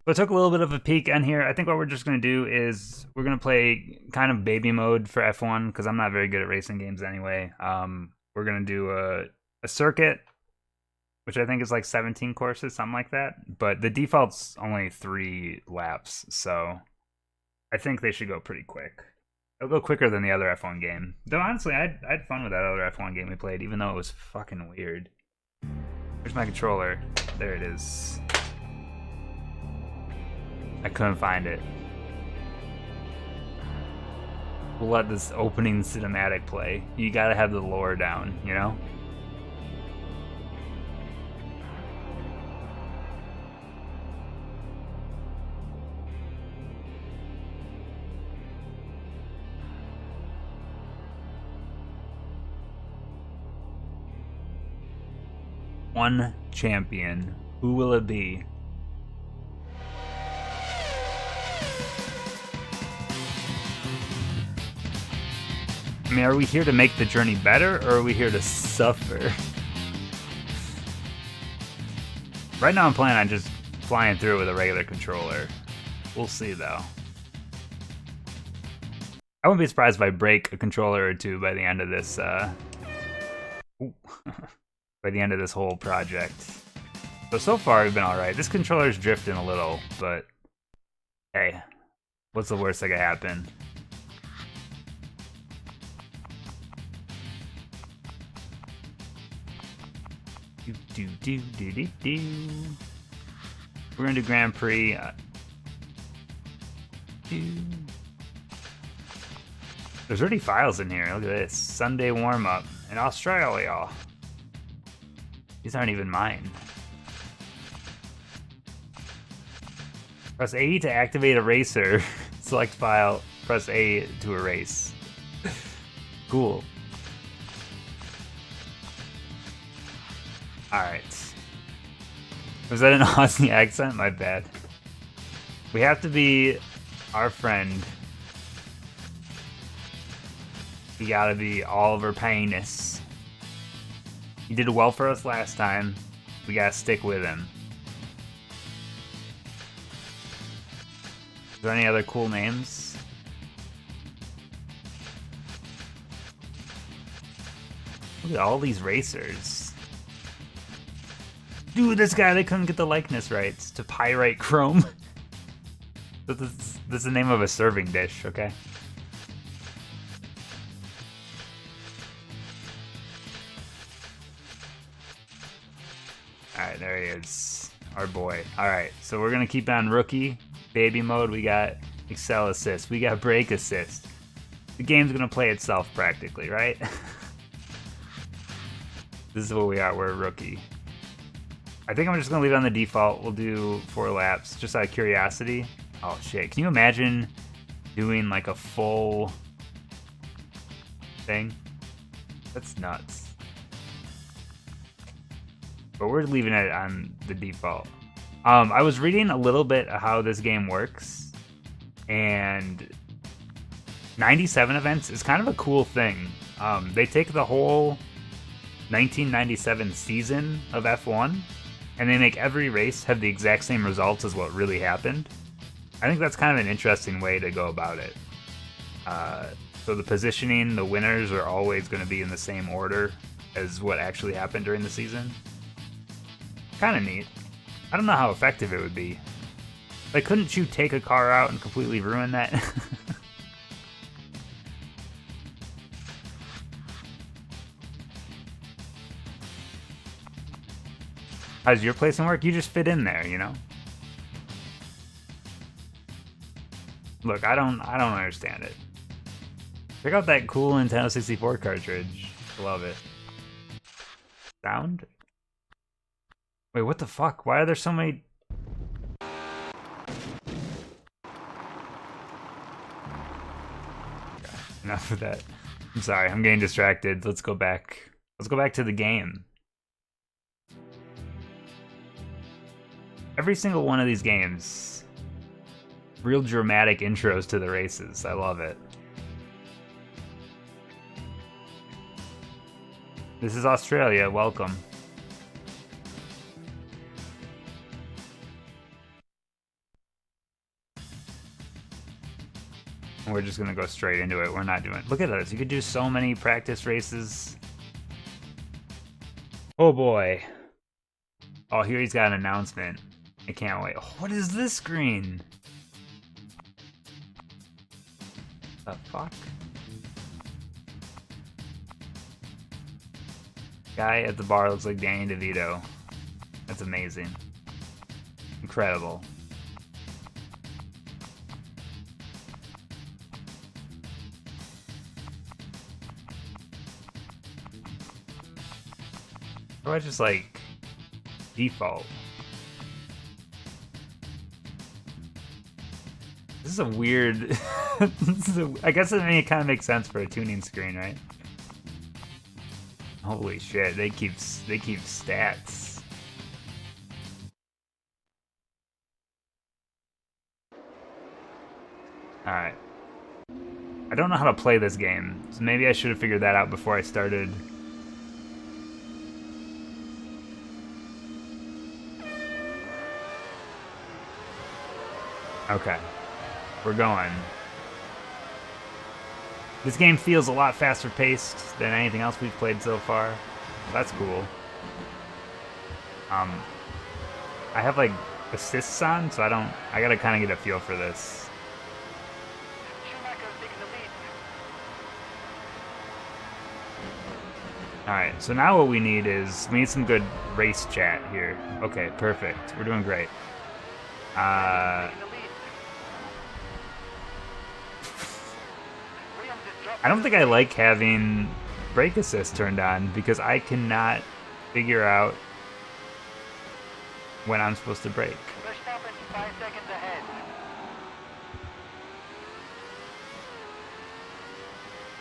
So I took a little bit of a peek on here. I think what we're just going to do is we're going to play kind of baby mode for F1 because I'm not very good at racing games anyway. We're going to do a circuit, which I think is like 17 courses, something like that. But the default's only 3 laps, so I think they should go pretty quick. It'll go quicker than the other F1 game. Though honestly, I had fun with that other F1 game we played, even though it was fucking weird. Where's my controller? There it is. I couldn't find it. We'll let this opening cinematic play. You gotta have the lore down, you know? One champion. Who will it be? I mean, are we here to make the journey better, or are we here to suffer? Right now I'm planning on just flying through with a regular controller. We'll see, though. I wouldn't be surprised if I break a controller or two by the end of this, by the end of this whole project. So far we've been alright. This controller's drifting a little, but hey, what's the worst that could happen? We're gonna do Grand Prix. There's already files in here. Look at this. Sunday warm-up in Australia. These aren't even mine. Press A to activate a racer. Select file. Press A to erase. Cool. Alright. Was that an Aussie accent? My bad. We have to be our friend. We gotta be Oliver Penis. He did well for us last time. We gotta stick with him. Is there any other cool names? Look at all these racers. Dude, this guy, they couldn't get the likeness rights to Pyrite Chrome. This is the name of a serving dish, okay? Alright, there he is. Our boy. Alright, so we're gonna keep on rookie, baby mode. We got Excel assist. We got brake assist. The game's gonna play itself practically, right? This is what we are. We're a rookie. I think I'm just gonna leave it on the default. We'll do 4 laps, just out of curiosity. Oh shit, can you imagine doing like a full thing? That's nuts. But we're leaving it on the default. I was reading a little bit of how this game works, and 97 events is kind of a cool thing. They take the whole 1997 season of F1, and they make every race have the exact same results as what really happened. I think that's kind of an interesting way to go about it. So the positioning, the winners are always going to be in the same order as what actually happened during the season. Kind of neat. I don't know how effective it would be. Like, couldn't you take a car out and completely ruin that? How's your placement work? You just fit in there, you know? Look, I don't understand it. Check out that cool Nintendo 64 cartridge. Love it. Sound? Wait, what the fuck? Why are there so many... Enough of that. I'm sorry, I'm getting distracted. Let's go back. Let's go back to the game. Every single one of these games, real dramatic intros to the races. I love it. This is Australia. Welcome. And we're just gonna go straight into it. We're not doing it. Look at this. You could do so many practice races. Oh boy. Oh, here he's got an announcement. I can't wait. Oh, what is this screen? The fuck? Guy at the bar looks like Danny DeVito. That's amazing. Incredible. Or I just like default. This is a weird. I guess it kind of makes sense for a tuning screen, right? Holy shit! They keep stats. All right. I don't know how to play this game, so maybe I should have figured that out before I started. Okay, we're going. This game feels a lot faster paced than anything else we've played so far. That's cool. I have like assists on, so I gotta kind of get a feel for this. Alright, so now what we need some good race chat here. Okay, perfect. We're doing great. I don't think I like having brake assist turned on because I cannot figure out when I'm supposed to brake. 5 seconds ahead.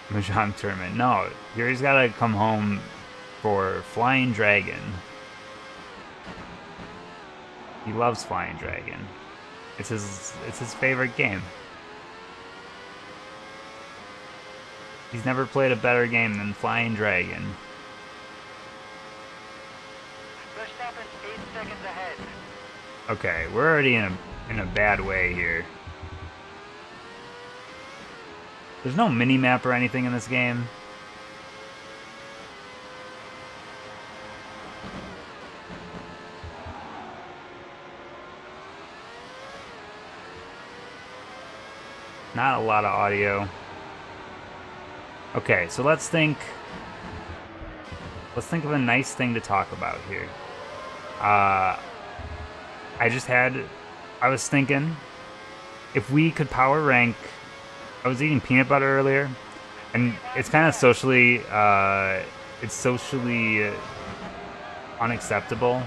Mahjong tournament. No, here he's gotta come home for Flying Dragon. He loves Flying Dragon. It's his favorite game. He's never played a better game than Flying Dragon. Verstappen 8 seconds ahead. Okay, we're already in a bad way here. There's no mini-map or anything in this game. Not a lot of audio. Okay, so let's think of a nice thing to talk about here. I was thinking if we could power rank. I was eating peanut butter earlier, and it's kind of socially unacceptable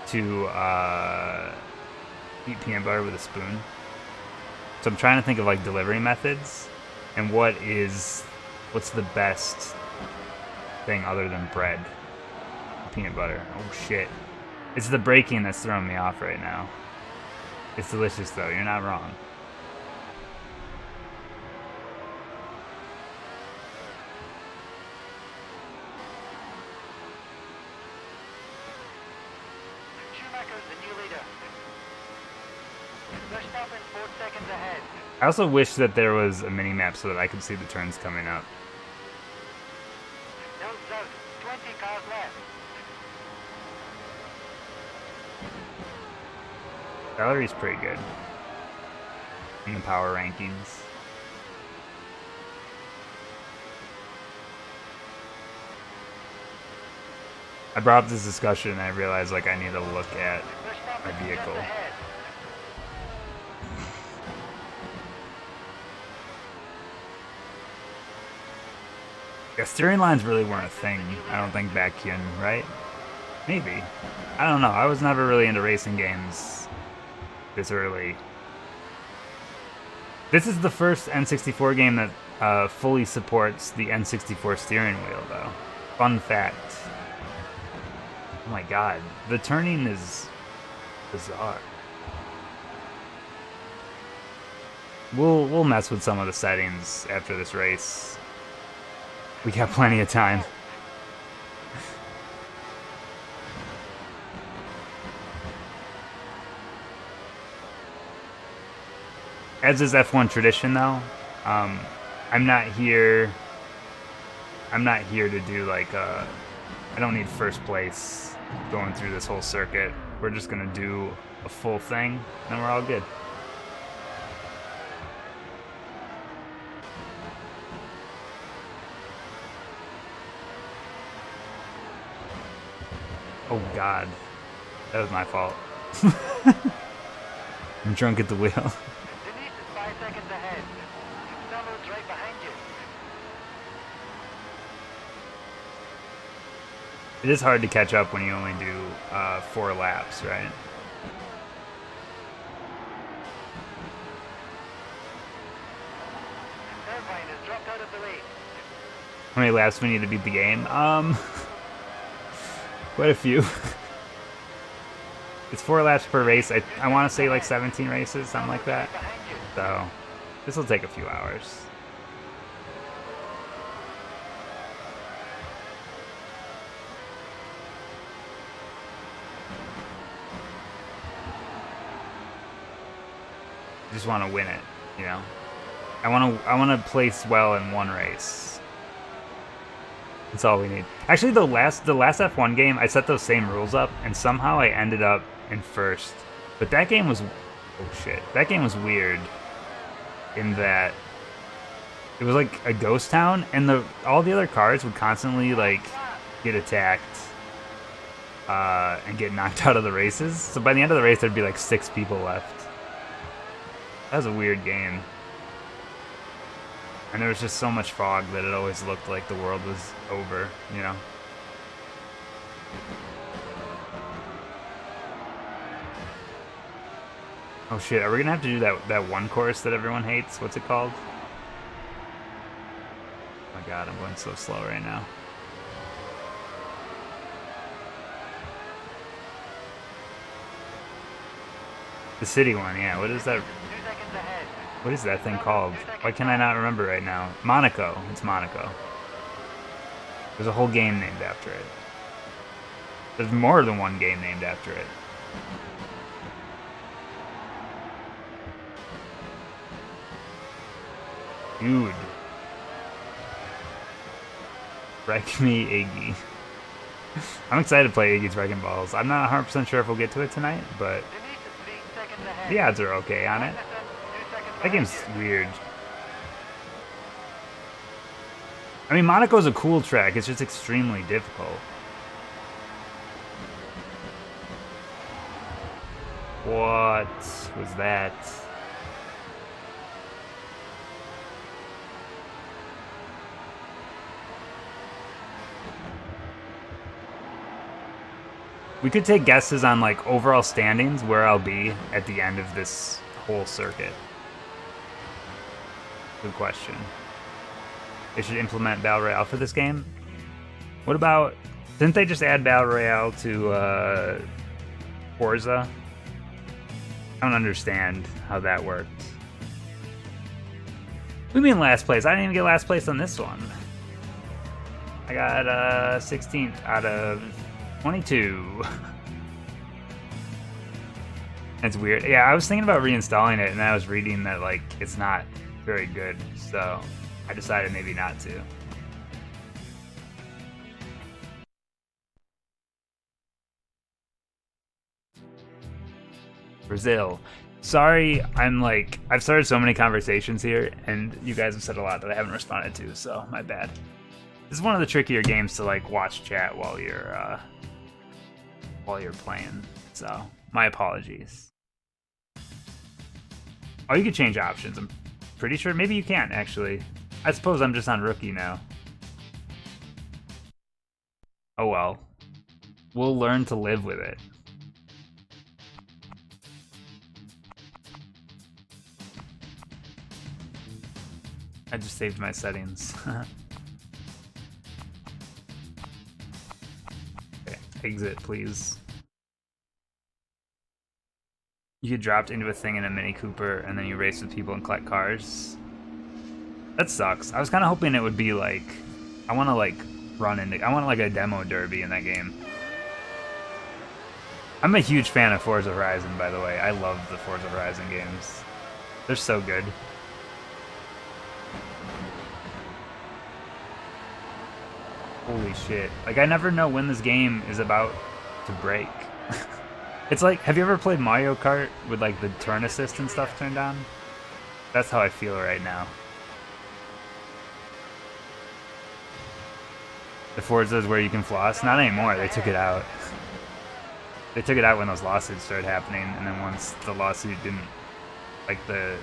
to eat peanut butter with a spoon. So I'm trying to think of like delivery methods and what's the best thing other than bread? Peanut butter. Oh shit. It's the braking that's throwing me off right now. It's delicious though, you're not wrong. Schumacher's the new leader. Verstappen 4 seconds ahead. I also wish that there was a mini-map so that I could see the turns coming up. Nose out. 20 cars left. Valerie's pretty good in the power rankings. I brought up this discussion and I realized like I need to look at my vehicle. Yeah, steering lines really weren't a thing, I don't think, back in, right? Maybe. I don't know. I was never really into racing games this early. This is the first N64 game that fully supports the N64 steering wheel, though. Fun fact. Oh my god, the turning is bizarre. We'll mess with some of the settings after this race. We got plenty of time. As is F1 tradition, though, I'm not here. I'm not here to do like I don't need first place going through this whole circuit. We're just gonna do a full thing, and we're all good. Oh God, that was my fault. I'm drunk at the wheel. Denise is 5 seconds ahead. Someone's right behind you. It is hard to catch up when you only do 4 laps, right? Irvine has dropped out of the race. How many laps do we need to beat the game? Quite a few. It's 4 laps per race. I want to say like 17 races, something like that. Behind you. So this will take a few hours. I just want to win it, you know. I want to place well in one race. That's all we need. Actually, the last F1 game, I set those same rules up, and somehow I ended up in first. But that game was, oh shit, that game was weird. In that it was like a ghost town, and all the other cars would constantly like get attacked and get knocked out of the races. So by the end of the race, there'd be like 6 people left. That was a weird game. And there was just so much fog that it always looked like the world was over, you know? Oh shit, are we gonna have to do that one course that everyone hates? What's it called? Oh my god, I'm going so slow right now. The city one, yeah. What is that? 2 seconds ahead. What is that thing called? Why can I not remember right now? Monaco. It's Monaco. There's a whole game named after it. There's more than one game named after it. Dude. Wreck me, Iggy. I'm excited to play Iggy's Wrecking Balls. I'm not 100% sure if we'll get to it tonight, but Denise is 3 seconds ahead. the odds are okay on it. 2 seconds That game's behind you. weird. I mean, Monaco's a cool track. It's just extremely difficult. What was that? We could take guesses on like overall standings, where I'll be at the end of this whole circuit. Good question. They should implement Battle Royale for this game. What about, didn't they just add Battle Royale to Forza? I don't understand how that worked. We mean last place. I didn't even get last place on this one. I got 16th out of 22. That's weird. Yeah, I was thinking about reinstalling it, and I was reading that like it's not very good, so I decided maybe not to. Brazil. Sorry, I've started so many conversations here, and you guys have said a lot that I haven't responded to, so my bad. This is one of the trickier games to like watch chat while you're playing, so my apologies. Oh, you can change options. I'm pretty sure. Maybe you can't, actually. I suppose I'm just on rookie now. Oh well. We'll learn to live with it. I just saved my settings. Okay, exit, please. You get dropped into a thing in a Mini Cooper, and then you race with people and collect cars. That sucks. I was kind of hoping it would be like, I want to like I want like a demo derby in that game. I'm a huge fan of Forza Horizon, by the way. I love the Forza Horizon games. They're so good. Holy shit. Like, I never know when this game is about to break. It's like, have you ever played Mario Kart with, like, the turn assist and stuff turned on? That's how I feel right now. The Forza is where you can floss? Not anymore, they took it out. They took it out when those lawsuits started happening, and then once the lawsuit didn't, like, the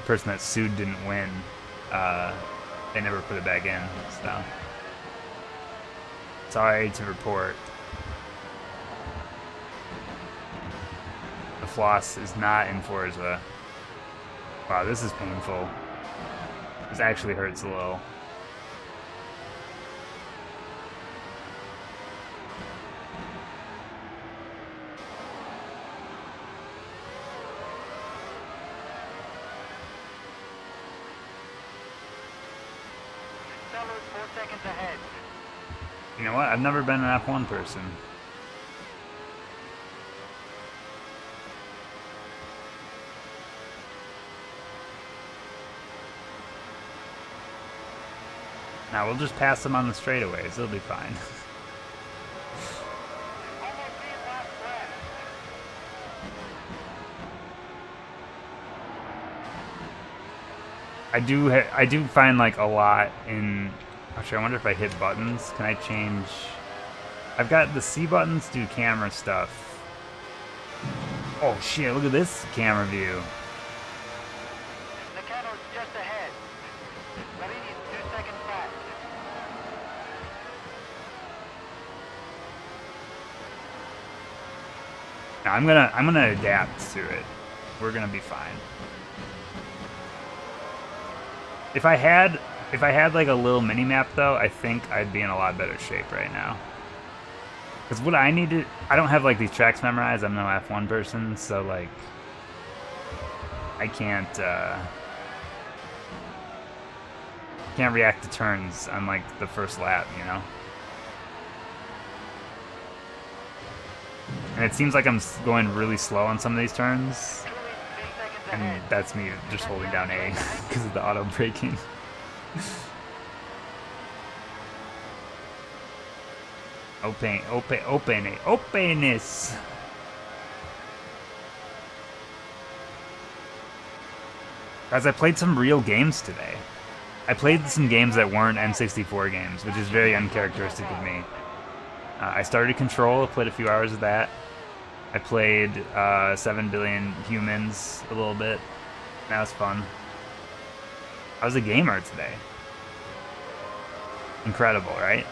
person that sued didn't win, they never put it back in, so. Sorry to report. The floss is not in Forza. Wow, this is painful. This actually hurts a little. Fellows 4 seconds ahead. You know what? I've never been an F1 person. Now we'll just pass them on the straightaways. They'll be fine. Almost being last left. I do find like a lot in. Actually, I wonder if I hit buttons. Can I change? I've got the C buttons do camera stuff. Oh shit! Look at this camera view. Nakano's just ahead. Marini's 2 seconds back. Now I'm gonna adapt to it. We're gonna be fine. If I had like a little mini map though, I think I'd be in a lot better shape right now. Because what I need to, I don't have like these tracks memorized. I'm no F1 person, so like I can't react to turns on like the first lap, you know. And it seems like I'm going really slow on some of these turns, Truly 3 seconds and ahead. that's me just holding down A because of the auto braking. Openness. Guys, I played some real games today. I played some games that weren't N64 games, which is very uncharacteristic of me. I started Control, played a few hours of that. I played 7 Billion Humans a little bit. That was fun. I was a gamer today. Incredible, right?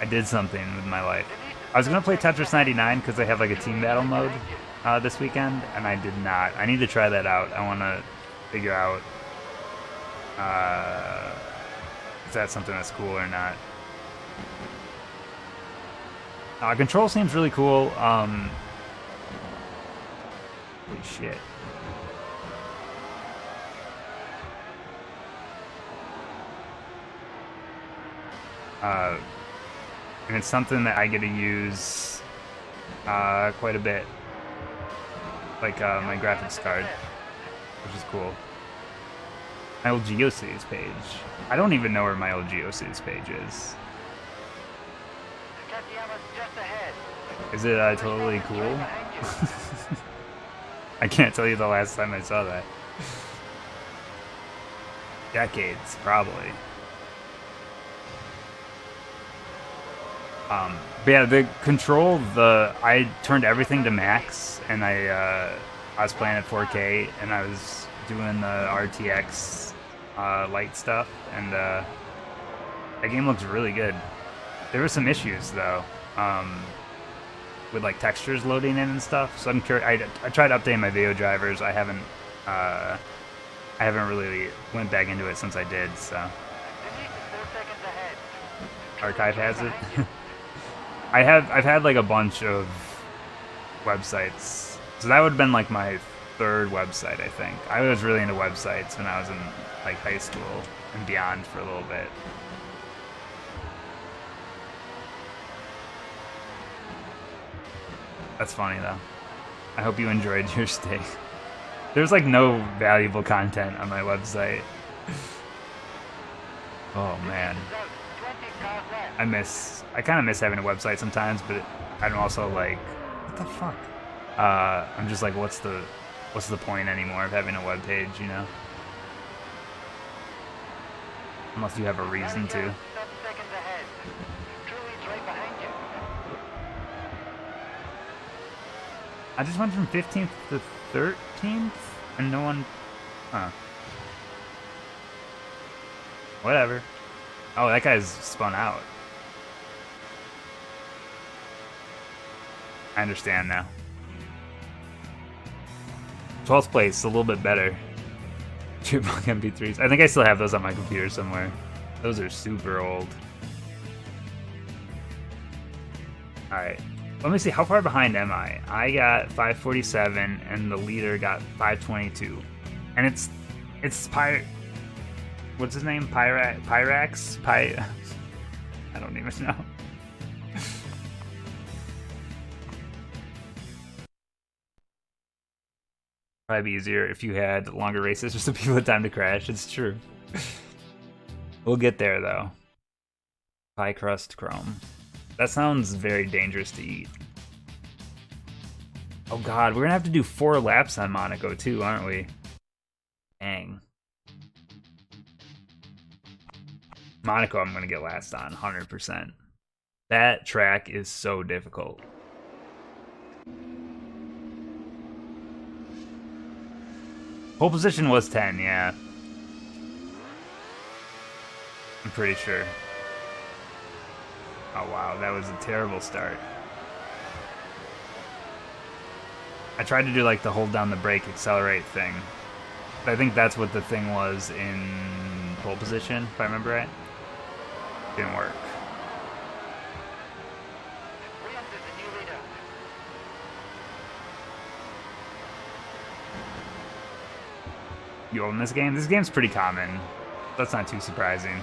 I did something with my life. I was going to play Tetris 99 because they have like a team battle mode this weekend, and I did not. I need to try that out. I want to figure out if that's something that's cool or not. Control seems really cool. Holy shit. And it's something that I get to use quite a bit. Like my graphics card, which is cool. My old GeoCities page. I don't even know where my old GeoCities page is. Katayama's just ahead. Is it totally cool? I can't tell you the last time I saw that. Decades, probably. But yeah, the Control, I turned everything to max, and I was playing at 4K, and I was doing the RTX light stuff, and that game looks really good. There were some issues though, with like textures loading in and stuff. So I'm curious. I tried updating my video drivers. I haven't really went back into it since I did. So Denise is 4 seconds ahead. Archive has it. I've had like a bunch of websites. So that would have been like my third website, I think. I was really into websites when I was in like high school and beyond for a little bit. That's funny though. I hope you enjoyed your stay. There's like no valuable content on my website. Oh man. Out I kind of miss having a website sometimes, but I'm also like, what the fuck? I'm just like, what's the point anymore of having a web page, you know? Unless you have a reason to. 7 seconds ahead. Truly's right behind you. I just went from 15th to 13th, and no one... Huh. Whatever. Oh, that guy's spun out. I understand now. 12th place, a little bit better. Chipmunk MP3s. I think I still have those on my computer somewhere. Those are super old. Alright. Let me see, how far behind am I? I got 547 and the leader got 522. And it's what's his name? Pyrax? I don't even know. Probably be easier if you had longer races just so people had time to crash. It's true. We'll get there though. Pie crust chrome. That sounds very dangerous to eat. Oh god, we're gonna have to do 4 laps on Monaco too, aren't we? Dang. Monaco I'm gonna get last on, 100%. That track is so difficult. Pole position was 10, yeah. I'm pretty sure. Oh wow, that was a terrible start. I tried to do like the hold down the brake, accelerate thing. But I think that's what the thing was in pole position, if I remember right. Didn't work. Williams is the new leader. You own this game? This game's pretty common. That's not too surprising.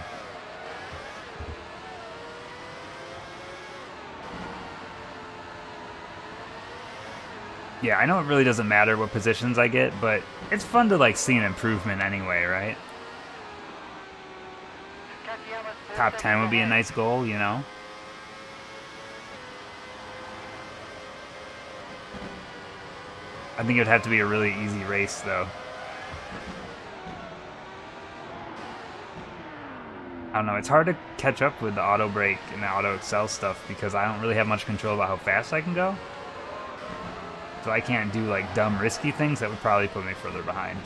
Yeah, I know it really doesn't matter what positions I get, but it's fun to like see an improvement anyway, right? Katayama's 4 Top 10 seconds would be a ahead. nice goal, you know? I think it would have to be a really easy race, though. I don't know, it's hard to catch up with the auto brake and the auto excel stuff because I don't really have much control about how fast I can go. So I can't do like dumb risky things that would probably put me further behind,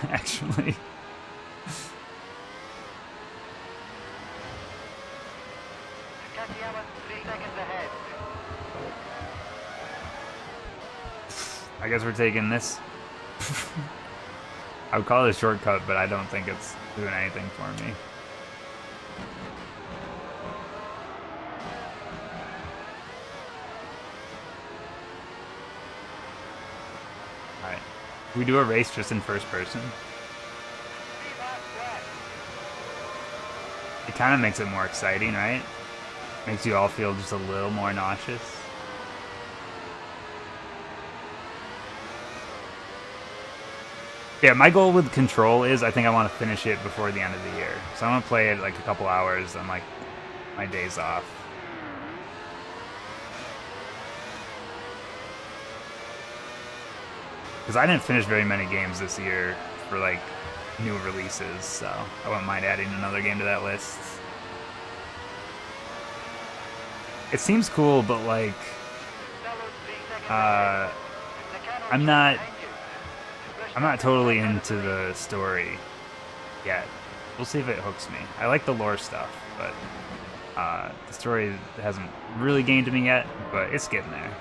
actually. Katayama's 3 seconds ahead. I guess we're taking this. I would call it a shortcut, but I don't think it's doing anything for me. Alright. We do a race just in first person. 3 laps left. It kind of makes it more exciting, right? Makes you all feel just a little more nauseous. Yeah, my goal with Control is I think I want to finish it before the end of the year. So I'm going to play it like a couple hours on like my days off. Because I didn't finish very many games this year for like new releases, so I wouldn't mind adding another game to that list. It seems cool, but like, Fellows 3 seconds ahead. Nakano's I'm not behind you. I'm not totally into the story yet. We'll see if it hooks me. I like the lore stuff, but the story hasn't really gained to me yet, but it's getting there.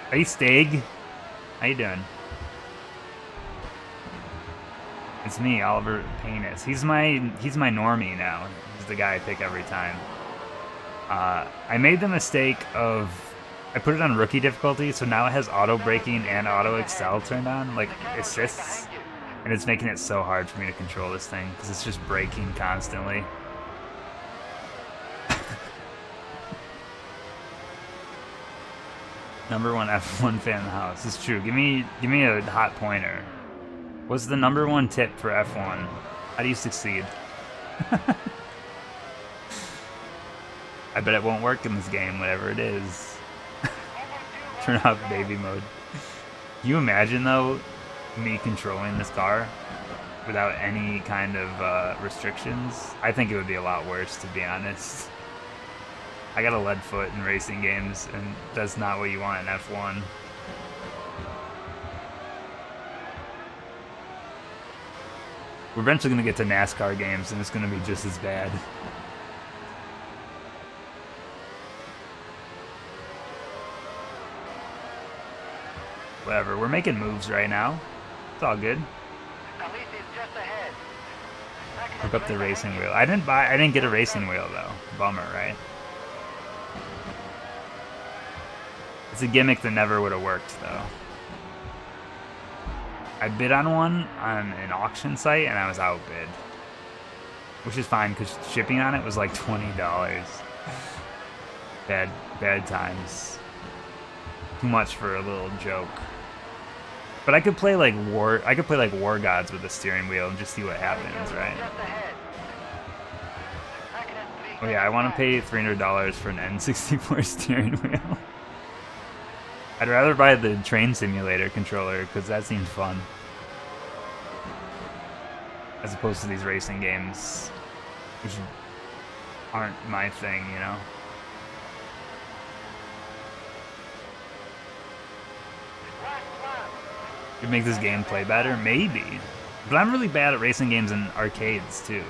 Hey, Stig. How you doing? It's me, Oliver Paynes. He's my normie now. He's the guy I pick every time. I made the mistake of I put it on rookie difficulty, so now it has auto braking and auto excel turned on, like assists, and it's making it so hard for me to control this thing because it's just braking constantly. Number 1 F1 fan in the house. It's true. Give me a hot pointer. What's the number 1 tip for F1? How do you succeed? I bet it won't work in this game, whatever it is. Turn off baby mode. Can you imagine, though, me controlling this car without any kind of restrictions? I think it would be a lot worse, to be honest. I got a lead foot in racing games, and that's not what you want in F1. We're eventually going to get to NASCAR games, and it's going to be just as bad. Whatever, we're making moves right now. It's all good. Hook up the racing wheel. I didn't get a racing wheel though. Bummer, right? It's a gimmick that never would have worked though. I bid on one on an auction site and I was outbid. Which is fine because shipping on it was like $20. Bad times. Too much for a little joke. But I could play like War Gods with the steering wheel and just see what happens, right? Oh yeah, I want to pay $300 for an N64 steering wheel. I'd rather buy the train simulator controller because that seems fun. As opposed to these racing games, which aren't my thing, you know? Could make this game play better? Maybe. But I'm really bad at racing games in arcades, too.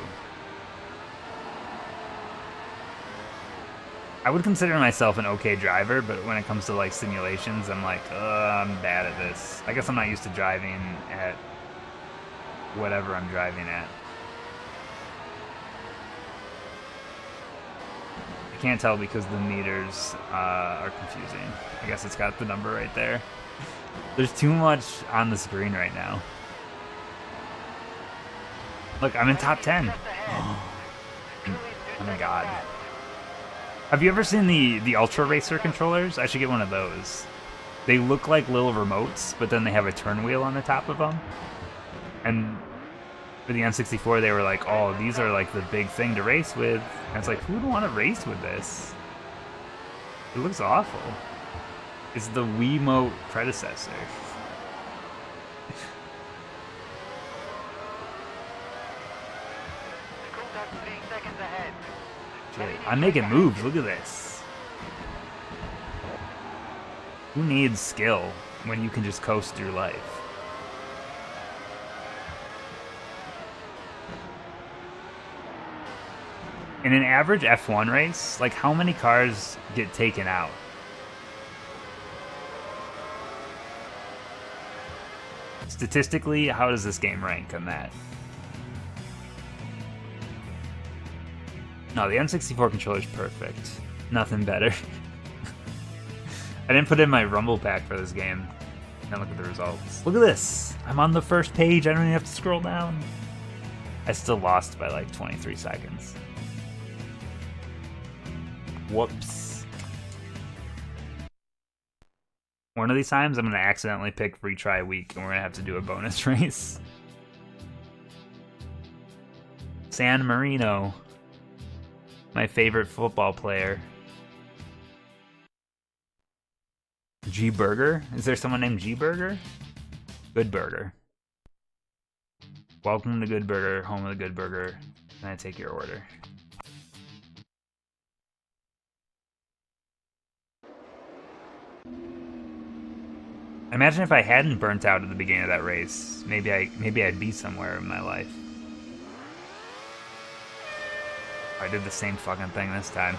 I would consider myself an okay driver, but when it comes to, like, simulations, I'm like, I'm bad at this. I guess I'm not used to driving at whatever I'm driving at. I can't tell because the meters are confusing. I guess it's got the number right there. There's too much on the screen right now. Look, I'm in top 10. Oh my god. Have you ever seen the Ultra Racer controllers? I should get one of those. They look like little remotes, but then they have a turn wheel on the top of them. And for the N64, they were like, oh, these are like the big thing to race with. And it's like, who would want to race with this? It looks awful. It's the Wiimote predecessor. Shit, I'm making moves, look at this. Who needs skill when you can just coast through life? In an average F1 race, like how many cars get taken out? Statistically, how does this game rank on that? No, the N64 controller's perfect. Nothing better. I didn't put in my Rumble pack for this game. Now look at the results. Look at this! I'm on the first page, I don't even have to scroll down. I still lost by like 23 seconds. Whoops. One of these times I'm going to accidentally pick retry week and we're going to have to do a bonus race. San Marino. My favorite football player. G Burger? Is there someone named G Burger? Good Burger. Welcome to Good Burger, home of the Good Burger. Can I take your order? Imagine if I hadn't burnt out at the beginning of that race. Maybe I'd be somewhere in my life. I did the same fucking thing this time.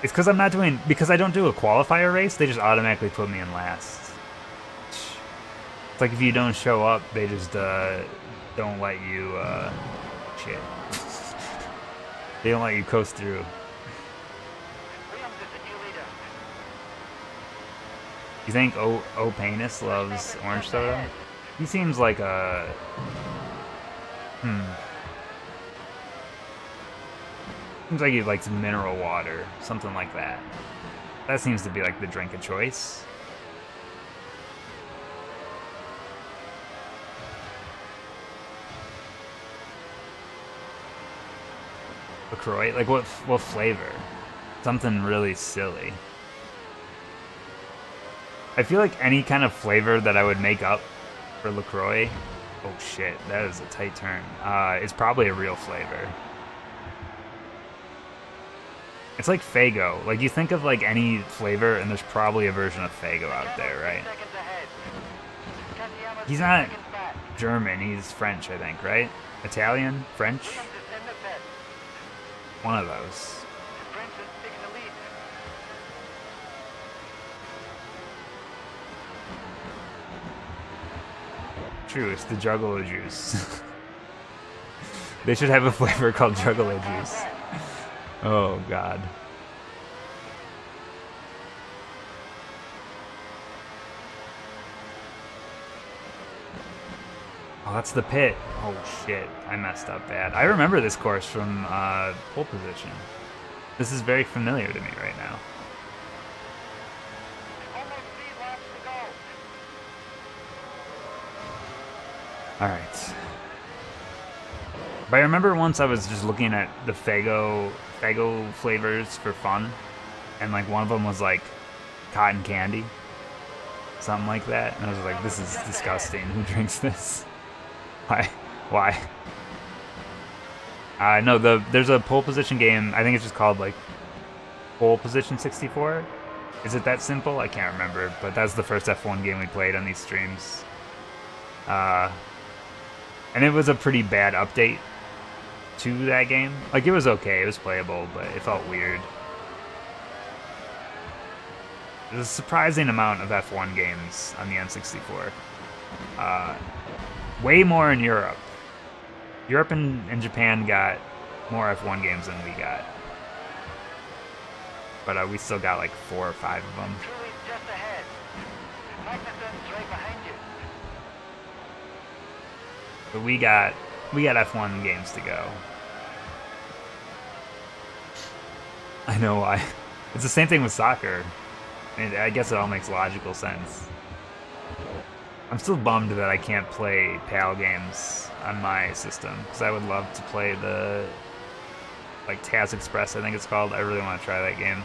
It's because because I don't do a qualifier race, they just automatically put me in last. It's like if you don't show up, they just don't let you, shit. They don't let you coast through. You think O Penis loves orange soda? He seems like a... Seems like he likes mineral water, something like that. That seems to be like the drink of choice. LaCroix? Like what flavor? Something really silly. I feel like any kind of flavor that I would make up for LaCroix. Oh shit, that is a tight turn. It's probably a real flavor. It's like Faygo. Like you think of like any flavor, and there's probably a version of Faygo out there, right? He's not German. He's French, I think, right? Italian, French. One of those. True, it's the Juggalo juice. They should have a flavor called Juggalo juice. Oh god. Oh, that's the pit. Oh shit, I messed up bad. I remember this course from pole position. This is very familiar to me right now. Alright. But I remember once I was just looking at the Faygo flavors for fun, and like one of them was like cotton candy. Something like that. And I was like, this is disgusting. Who drinks this? Why? No, there's a pole position game. I think it's just called like Pole Position 64. Is it that simple? I can't remember. But that's the first F1 game we played on these streams. And it was a pretty bad update to that game. Like, it was okay. It was playable, but it felt weird. There's a surprising amount of F1 games on the N64. Way more in Europe. Europe and Japan got more F1 games than we got. But we still got like 4 or 5 of them. Just ahead. Magnuson's right behind you. But we got F1 games to go. I know why. It's the same thing with soccer. I guess it all makes logical sense. I'm still bummed that I can't play PAL games on my system, because I would love to play the like Taz Express, I think it's called. I really want to try that game.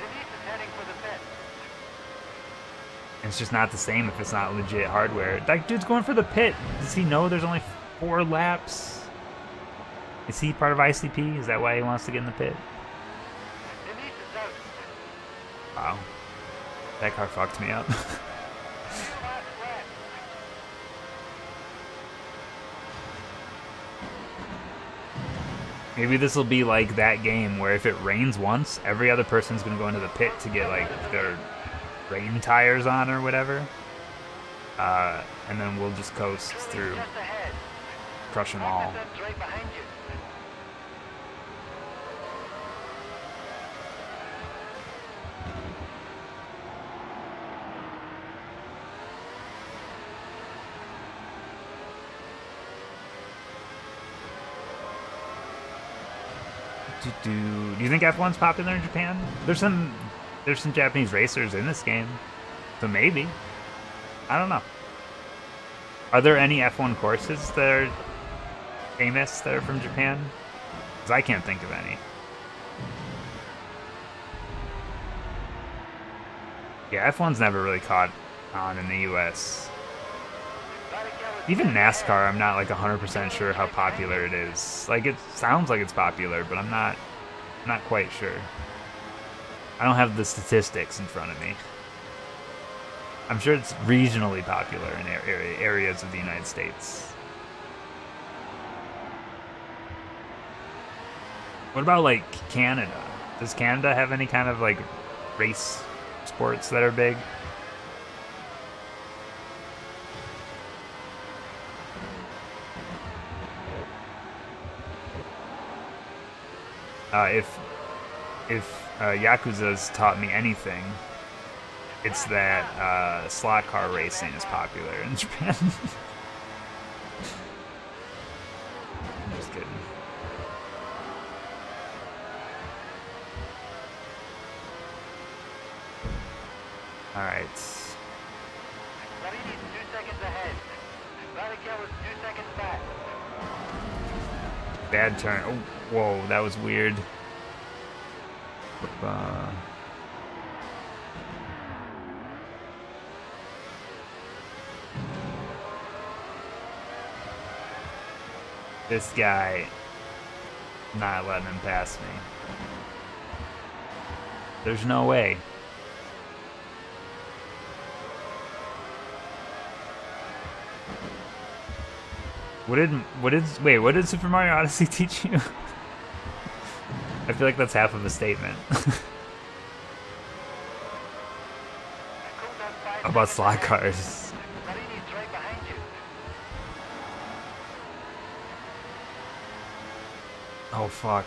It's just not the same if it's not legit hardware. That dude's going for the pit. Does he know there's only 4 laps? Is he part of ICP? Is that why he wants to get in the pit? Wow. That car fucked me up. Maybe this will be like that game where if it rains once, every other person's going to go into the pit to get like their rain tires on or whatever. And then we'll just coast through, crush them all. Do you think F1's popular in Japan? There's some Japanese racers in this game, so maybe. I don't know. Are there any F1 courses that are famous that are from Japan? Because I can't think of any. Yeah, F1's never really caught on in the US. Even NASCAR, I'm not like 100% sure how popular it is. Like, it sounds like it's popular, but I'm not quite sure. I don't have the statistics in front of me. I'm sure it's regionally popular in areas of the United States. What about like Canada? Does Canada have any kind of like race sports that are big? If Yakuza's taught me anything, it's that slot car racing is popular in Japan. I'm just kidding. Alright. Marini's 2 seconds ahead. Barrichello is 2 seconds back. Bad turn. Oh, whoa, that was weird. This guy, not letting him pass me. There's no way. What did Super Mario Odyssey teach you? I feel like that's half of a statement. About slot cars. Oh fuck.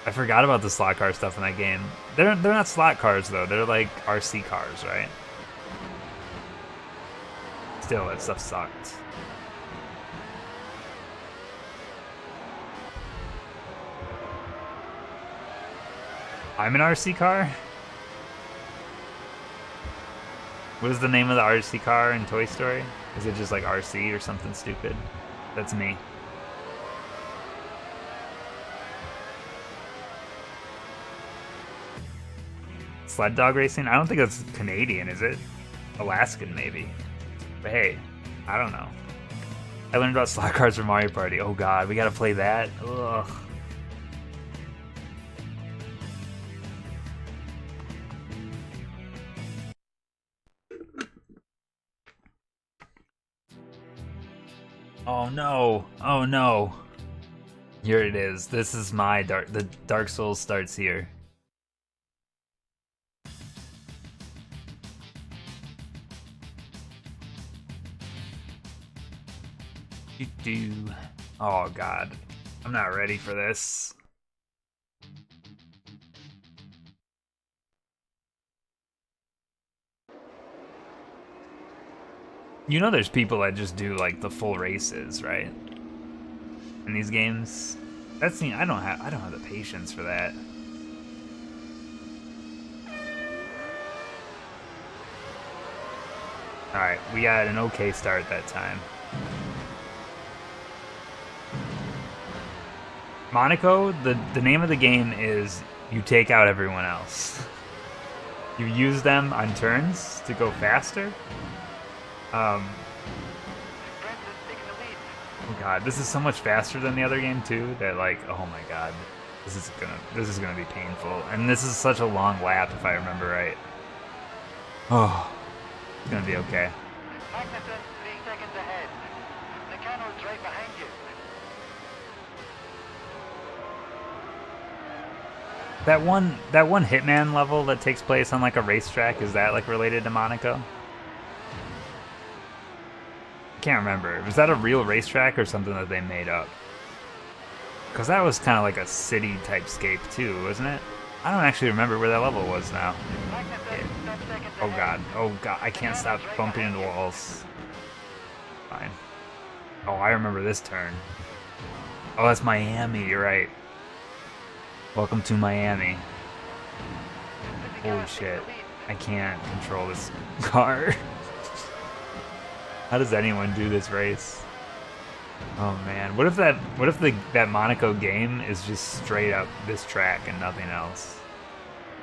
I forgot about the slot car stuff in that game. They're not slot cars though, they're like RC cars, right? Still, that stuff sucked. I'm an RC car? What is the name of the RC car in Toy Story? Is it just like RC or something stupid? That's me. Sled dog racing? I don't think that's Canadian, is it? Alaskan, maybe. But hey, I don't know. I learned about slot cars from Mario Party. Oh god, we gotta play that? Ugh. Oh no! Oh no! Here it is. This is my the Dark Souls starts here. Oh god. I'm not ready for this. You know there's people that just do like the full races, right? In these games. That's the I don't have the patience for that. Alright, we got an okay start that time. Monaco, the name of the game is you take out everyone else. You use them on turns to go faster. Oh god, this is so much faster than the other game too. That like, oh my god, this is gonna be painful. And this is such a long lap if I remember right. Oh, it's gonna be okay. Magnuson, 3 seconds ahead. Meccano's right behind you. That one Hitman level that takes place on like a racetrack, is that like related to Monaco? I can't remember. Was that a real racetrack or something that they made up? Because that was kind of like a city type scape too, wasn't it? I don't actually remember where that level was now. Oh god, I can't stop bumping into walls. Fine. Oh, I remember this turn. Oh, that's Miami, you're right. Welcome to Miami. Holy shit. I can't control this car. How does anyone do this race? Oh man. What if that Monaco game is just straight up this track and nothing else?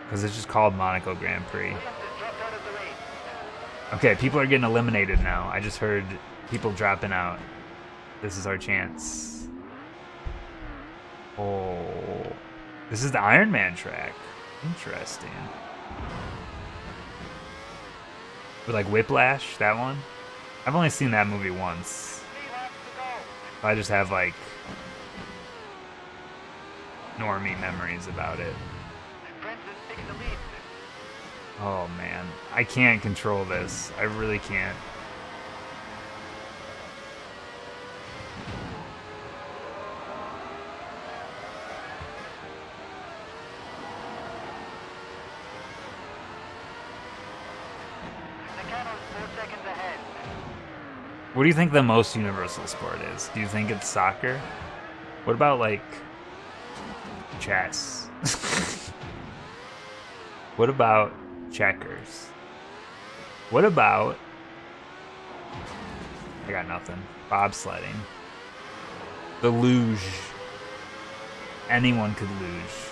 Because it's just called Monaco Grand Prix. Okay, people are getting eliminated now. I just heard people dropping out. This is our chance. Oh. This is the Iron Man track. Interesting. With like Whiplash, that one? I've only seen that movie once. I just have like normie memories about it. Oh man, I can't control this. I really can't. What do you think the most universal sport is? Do you think it's soccer? What about like chess? What about checkers? What about, I got nothing. Bobsledding. The luge. Anyone could luge.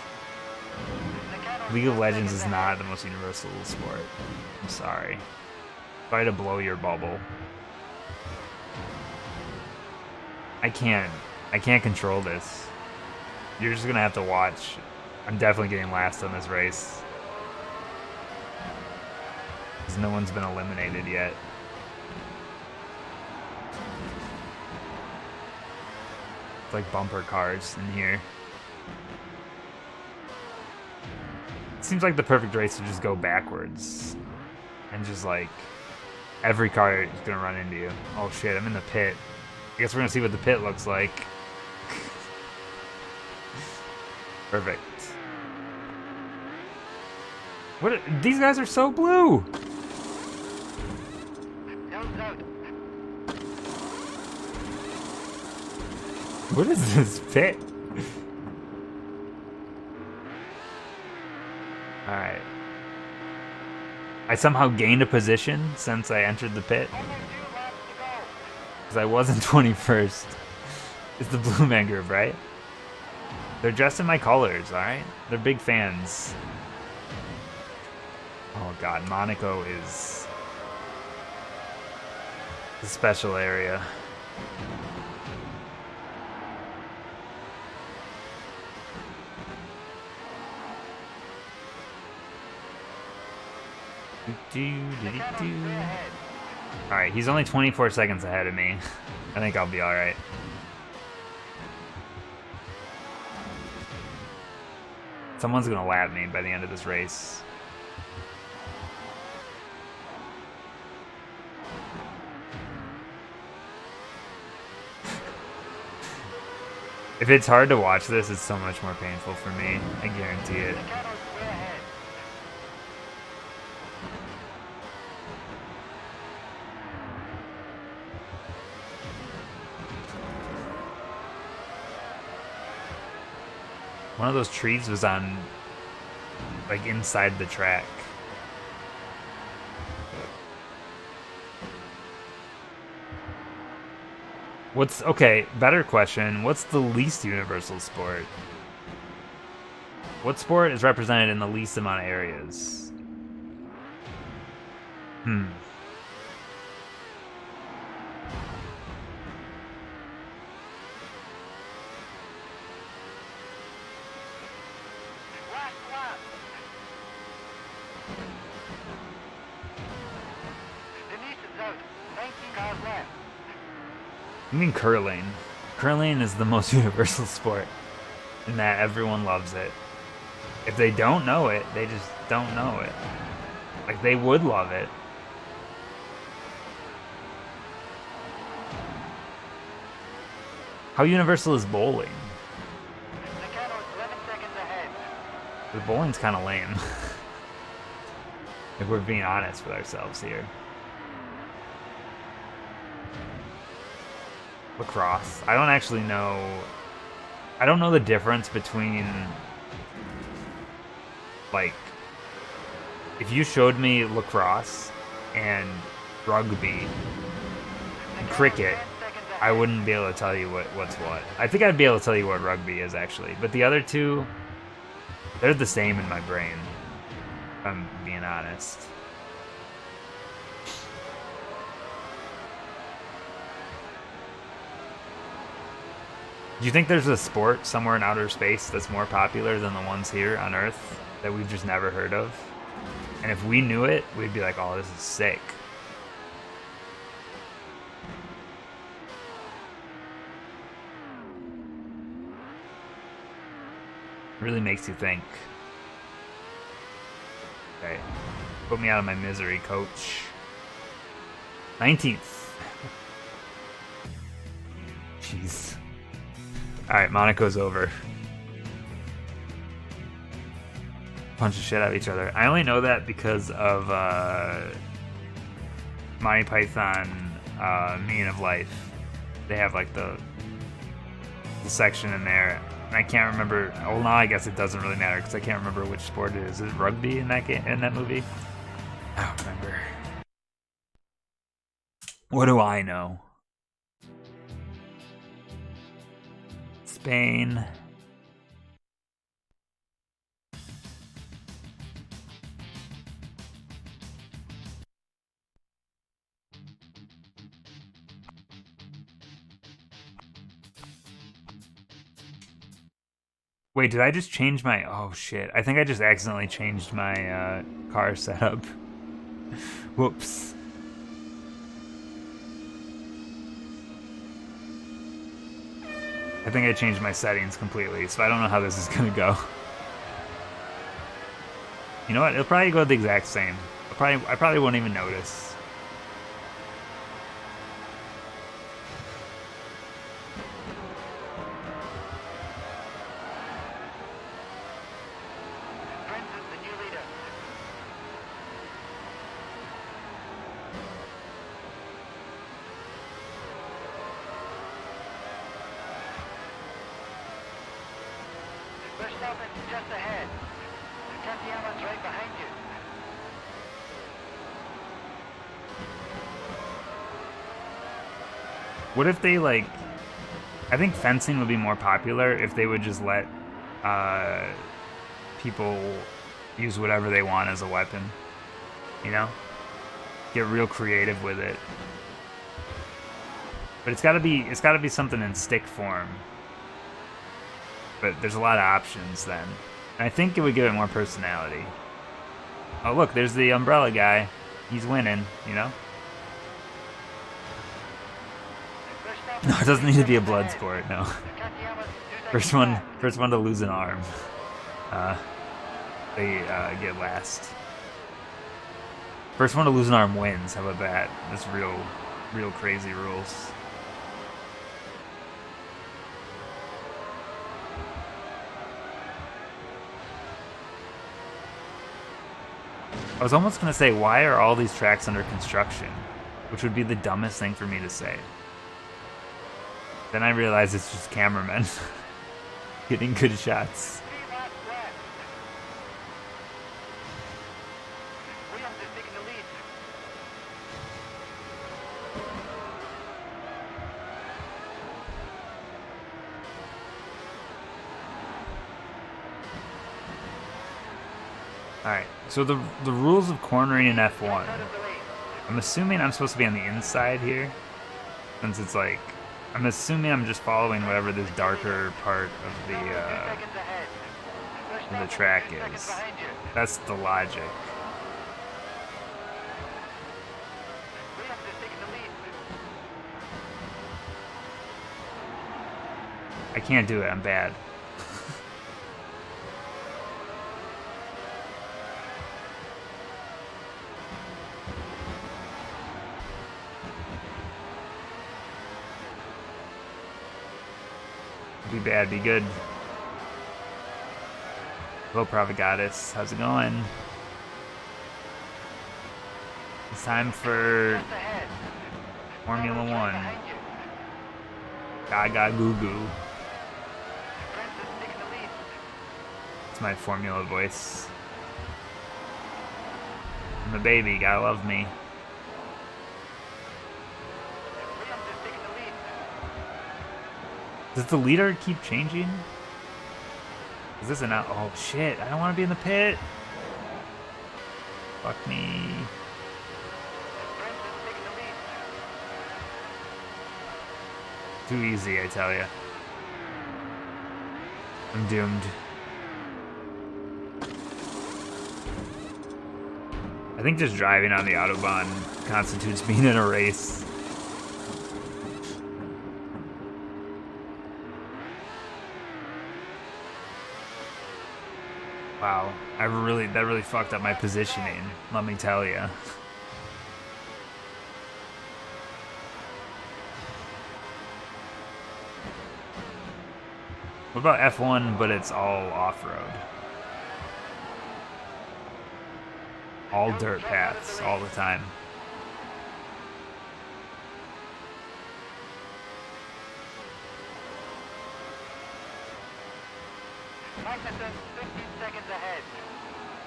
League of Legends is not the most universal sport. I'm sorry. Try to blow your bubble. I can't control this. You're just gonna have to watch. I'm definitely getting last on this race. Because no one's been eliminated yet. It's like bumper cars in here. It seems like the perfect race to just go backwards. And just like, every car is gonna run into you. Oh shit, I'm in the pit. I guess we're gonna see what the pit looks like. Perfect. What? These guys are so blue. What is this pit? All right. I somehow gained a position since I entered the pit. Because I wasn't 21st. It's the Blue Man Group, right? They're dressed in my colors, alright? They're big fans. Oh god, Monaco is a special area. Alright, he's only 24 seconds ahead of me. I think I'll be alright. Someone's gonna lap me by the end of this race. If it's hard to watch this, it's so much more painful for me. I guarantee it. One of those trees was on, like, inside the track. Okay, better question. What's the least universal sport? What sport is represented in the least amount of areas? I mean curling. Curling is the most universal sport in that everyone loves it. If they don't know it, they just don't know it. Like, they would love it. How universal is bowling? The bowling's kind of lame. If we're being honest with ourselves here. Lacrosse. I don't actually know. I don't know the difference between, like, if you showed me lacrosse and rugby and cricket, I wouldn't be able to tell you what's what. I think I'd be able to tell you what rugby is, actually. But the other two, they're the same in my brain, if I'm being honest. Do you think there's a sport somewhere in outer space that's more popular than the ones here on Earth that we've just never heard of? And if we knew it, we'd be like, oh, this is sick. It really makes you think. Okay. Put me out of my misery, coach. 19th. Jeez. Alright, Monaco's over. Punch the shit out of each other. I only know that because of Monty Python Meaning of Life. They have like the section in there. And I can't remember. Well, now I guess it doesn't really matter because I can't remember which sport it is. Is it rugby in that game, in that movie? I don't remember. What do I know? Spain. Wait, did I just change my... Oh, shit. I think I just accidentally changed my car setup. Whoops. I think I changed my settings completely, so I don't know how this is gonna go. You know what? It'll probably go the exact same. I probably won't even notice. Just ahead. Tatiana's right behind you. What if they, like... I think fencing would be more popular if they would just let people use whatever they want as a weapon. You know? Get real creative with it. But it's gotta be something in stick form. But there's a lot of options then. And I think it would give it more personality. Oh look, there's the umbrella guy. He's winning, you know? No, it doesn't need to be a blood sport, no. First one to lose an arm. They get last. First one to lose an arm wins, how about that? That's real crazy rules. I was almost gonna say, why are all these tracks under construction? Which would be the dumbest thing for me to say. Then I realized it's just cameramen getting good shots. Alright, so the rules of cornering in F1. I'm assuming I'm supposed to be on the inside here. Since it's like... I'm assuming I'm just following whatever this darker part of the track is. That's the logic. I can't do it, I'm bad. Be bad, be good. Hello, Provigatus. How's it going? It's time for Formula 1. Gaga goo goo. It's my formula voice. I'm a baby, gotta love me. Does the leader keep changing? Is this an out? Oh shit, I don't want to be in the pit. Fuck me. Too easy, I tell ya. I'm doomed. I think just driving on the Autobahn constitutes being in a race. Wow, that really fucked up my positioning, let me tell ya. What about F1, but it's all off-road? All dirt paths, all the time.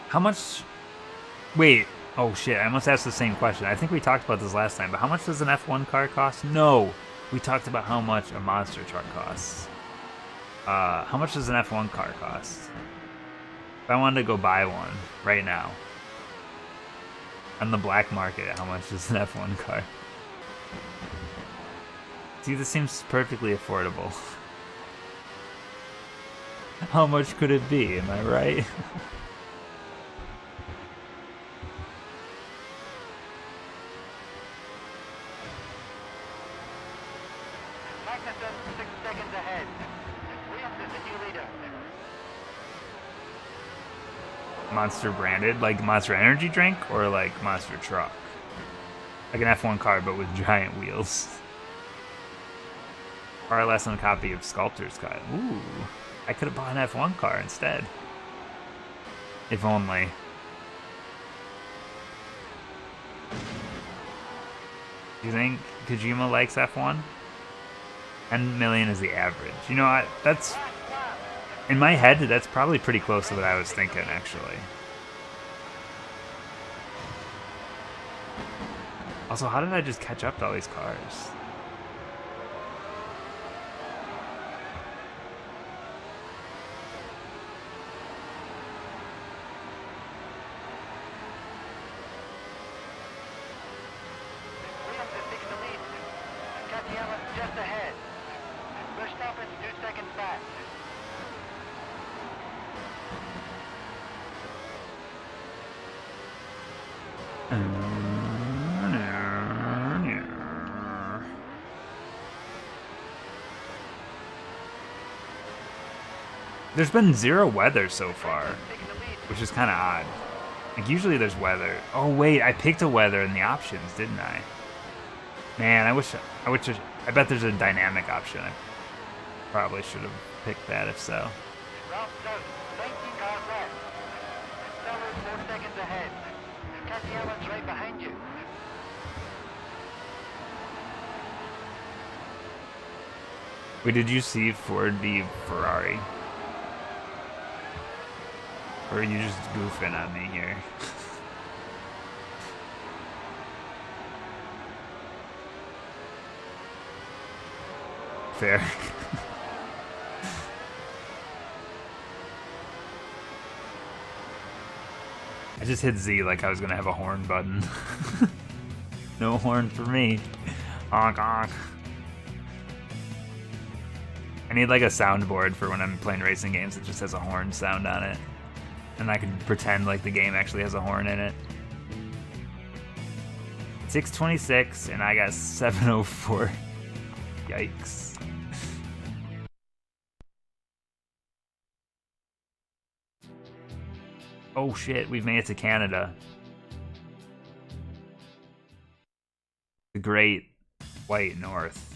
How much... Wait. Oh shit, I must ask the same question. I think we talked about this last time, but how much does an F1 car cost? No! We talked about how much a monster truck costs. How much does an F1 car cost? If I wanted to go buy one right now. On the black market, how much is an F1 car? See, this seems perfectly affordable. How much could it be? Am I right? Magnussen 6 seconds ahead. Williams is the new leader. Monster branded, like Monster Energy drink or like Monster truck? Like an F1 car, but with giant wheels. Or a less than a copy of Sculptor's Cut. Ooh, I could have bought an F1 car instead. If only. Do you think Kojima likes F1? 10 million is the average. You know what? That's... In my head, that's probably pretty close to what I was thinking, actually. Also, how did I just catch up to all these cars? Williams has taken the lead. Katiama just ahead. Verstappen 2 seconds back. There's been zero weather so far, Taking the lead. which is kind of odd. Like, usually there's weather. Oh, wait, I picked a weather in the options, didn't I? Man, I bet there's a dynamic option. I probably should have picked that if so. Round south, 19 cars left. Sauber 4 seconds ahead. Katayama's right behind you. Wait, did you see Ford v Ferrari? Or are you just goofing on me here? Fair. I just hit Z like I was gonna have a horn button. No horn for me. Honk honk. I need like a soundboard for when I'm playing racing games that just has a horn sound on it. And I can pretend like the game actually has a horn in it. 626 and I got 704. Yikes. Oh shit, we've made it to Canada. The Great White North.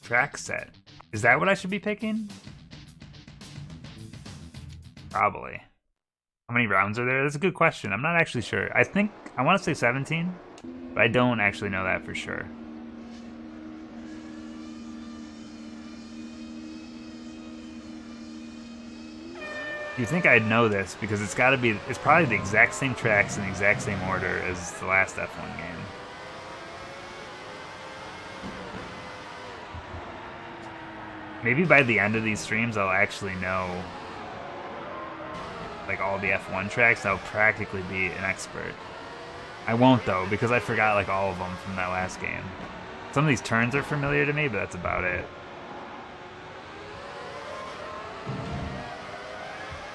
Track set. Is that what I should be picking? Probably. How many rounds are there? That's a good question. I'm not actually sure. I want to say 17, but I don't actually know that for sure. You'd think I'd know this because it's probably the exact same tracks in the exact same order as the last F1 game. Maybe by the end of these streams, I'll actually know like all the F1 tracks. I'll practically be an expert. I won't though, because I forgot like all of them from that last game. Some of these turns are familiar to me, but that's about it.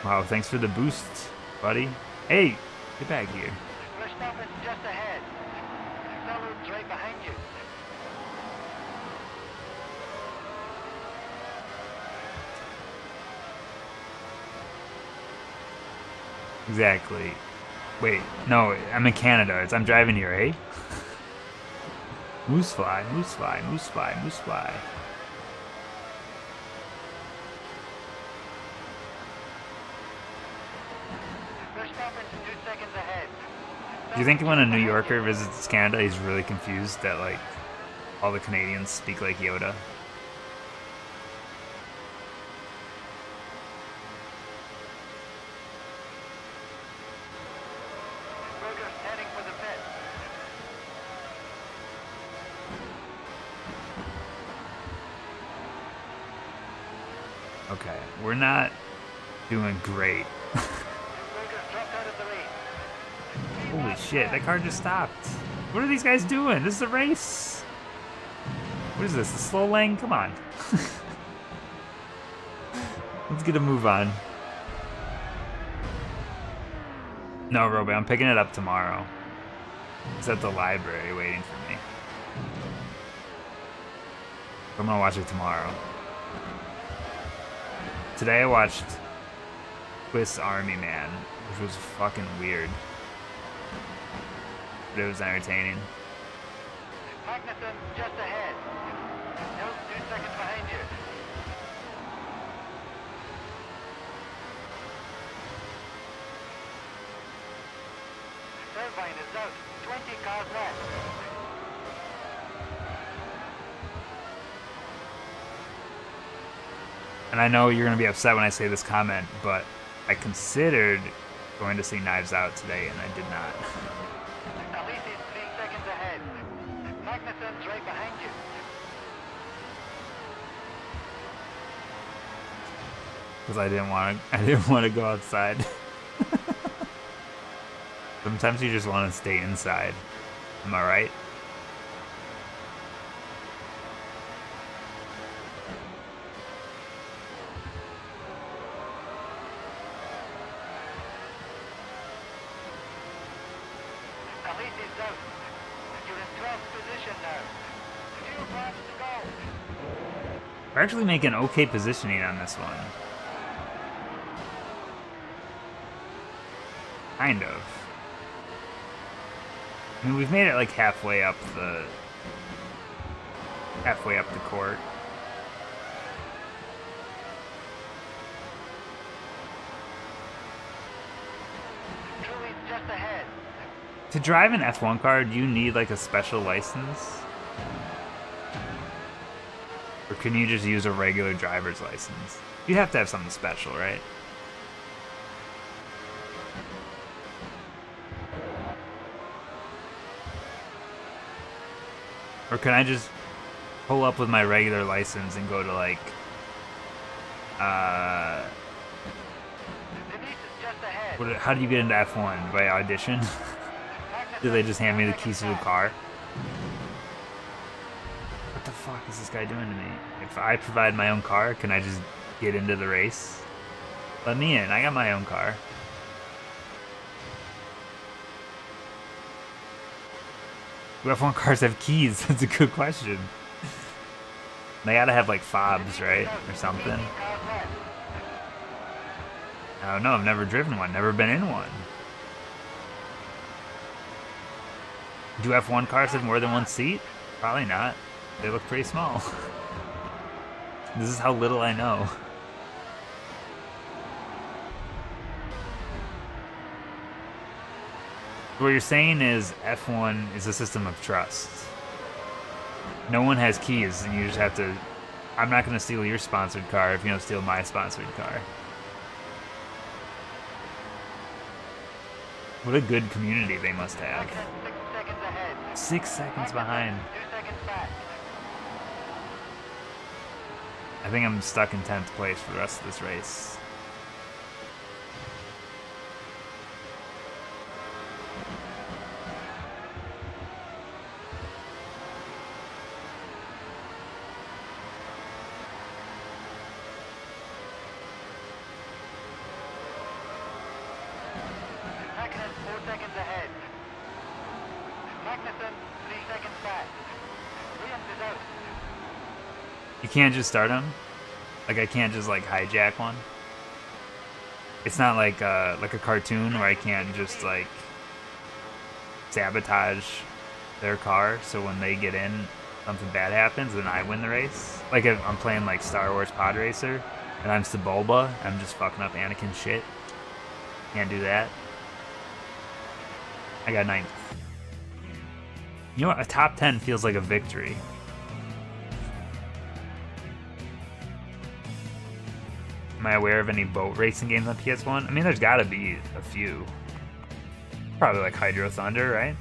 Wow, thanks for the boost, buddy. Hey, get back here. Verstappen just ahead. Sauber's right behind you. Exactly. Wait, no, I'm in Canada. I'm driving here, eh? Moose fly, moose fly, moose fly, moose fly. Verstappen's 2 seconds ahead. Do you think when a New Yorker visits Canada, he's really confused that like all the Canadians speak like Yoda? Berger's heading for the pit. Okay, we're not doing great. Berger's dropped out of the race. Holy shit, that car just stopped. What are these guys doing? This is a race. What is this, a slow lane? Come on. Let's get a move on. No, Roby, I'm picking it up tomorrow. It's at the library waiting for me. I'm gonna watch it tomorrow. Today I watched Swiss Army Man, which was fucking weird. But it was entertaining. Magnuson just ahead. No, 2 seconds behind you. Irvine is out. 20 cars left. And I know you're gonna be upset when I say this comment, but I considered going to see Knives Out today, and I did not. Elise is 3 seconds ahead. Magnuson's right behind you. Because I didn't want to go outside. Sometimes you just want to stay inside. Am I right? Elise is out. You're in 12th position now. 2 laps to go. We're actually making okay positioning on this one. Kind of. I mean, we've made it like halfway up the court. Truly's just ahead. To drive an F1 car, do you need like a special license? Or can you just use a regular driver's license? You have to have something special, right? Or can I just pull up with my regular license and go to like, Denise is just ahead. how do you get into F1? By audition? Do they just hand me the keys to the car? What the fuck is this guy doing to me? If I provide my own car, can I just get into the race? Let me in, I got my own car. Do F1 cars have keys? That's a good question. They gotta have like fobs, right? Or something. I don't know, I've never driven one, never been in one. Do F1 cars have more than one seat? Probably not. They look pretty small. This is how little I know. What you're saying is F1 is a system of trust. No one has keys, and you just have to... I'm not going to steal your sponsored car if you don't steal my sponsored car. What a good community they must have. 6 seconds ahead. 6 seconds behind. 2 seconds back. I think I'm stuck in 10th place for the rest of this race. Magnuson 4 seconds ahead. Magnuson 3 seconds back. Williams is out. You can't just start them? Like I can't just like hijack one? It's not like a cartoon where I can't just like sabotage their car so when they get in something bad happens and I win the race. Like if I'm playing like Star Wars Pod Racer and I'm Sebulba, I'm just fucking up Anakin's shit. Can't do that. I got 9th. You know what? A top 10 feels like a victory. Am I aware of any boat racing games on PS1? I mean, there's gotta be a few. Probably like Hydro Thunder, right?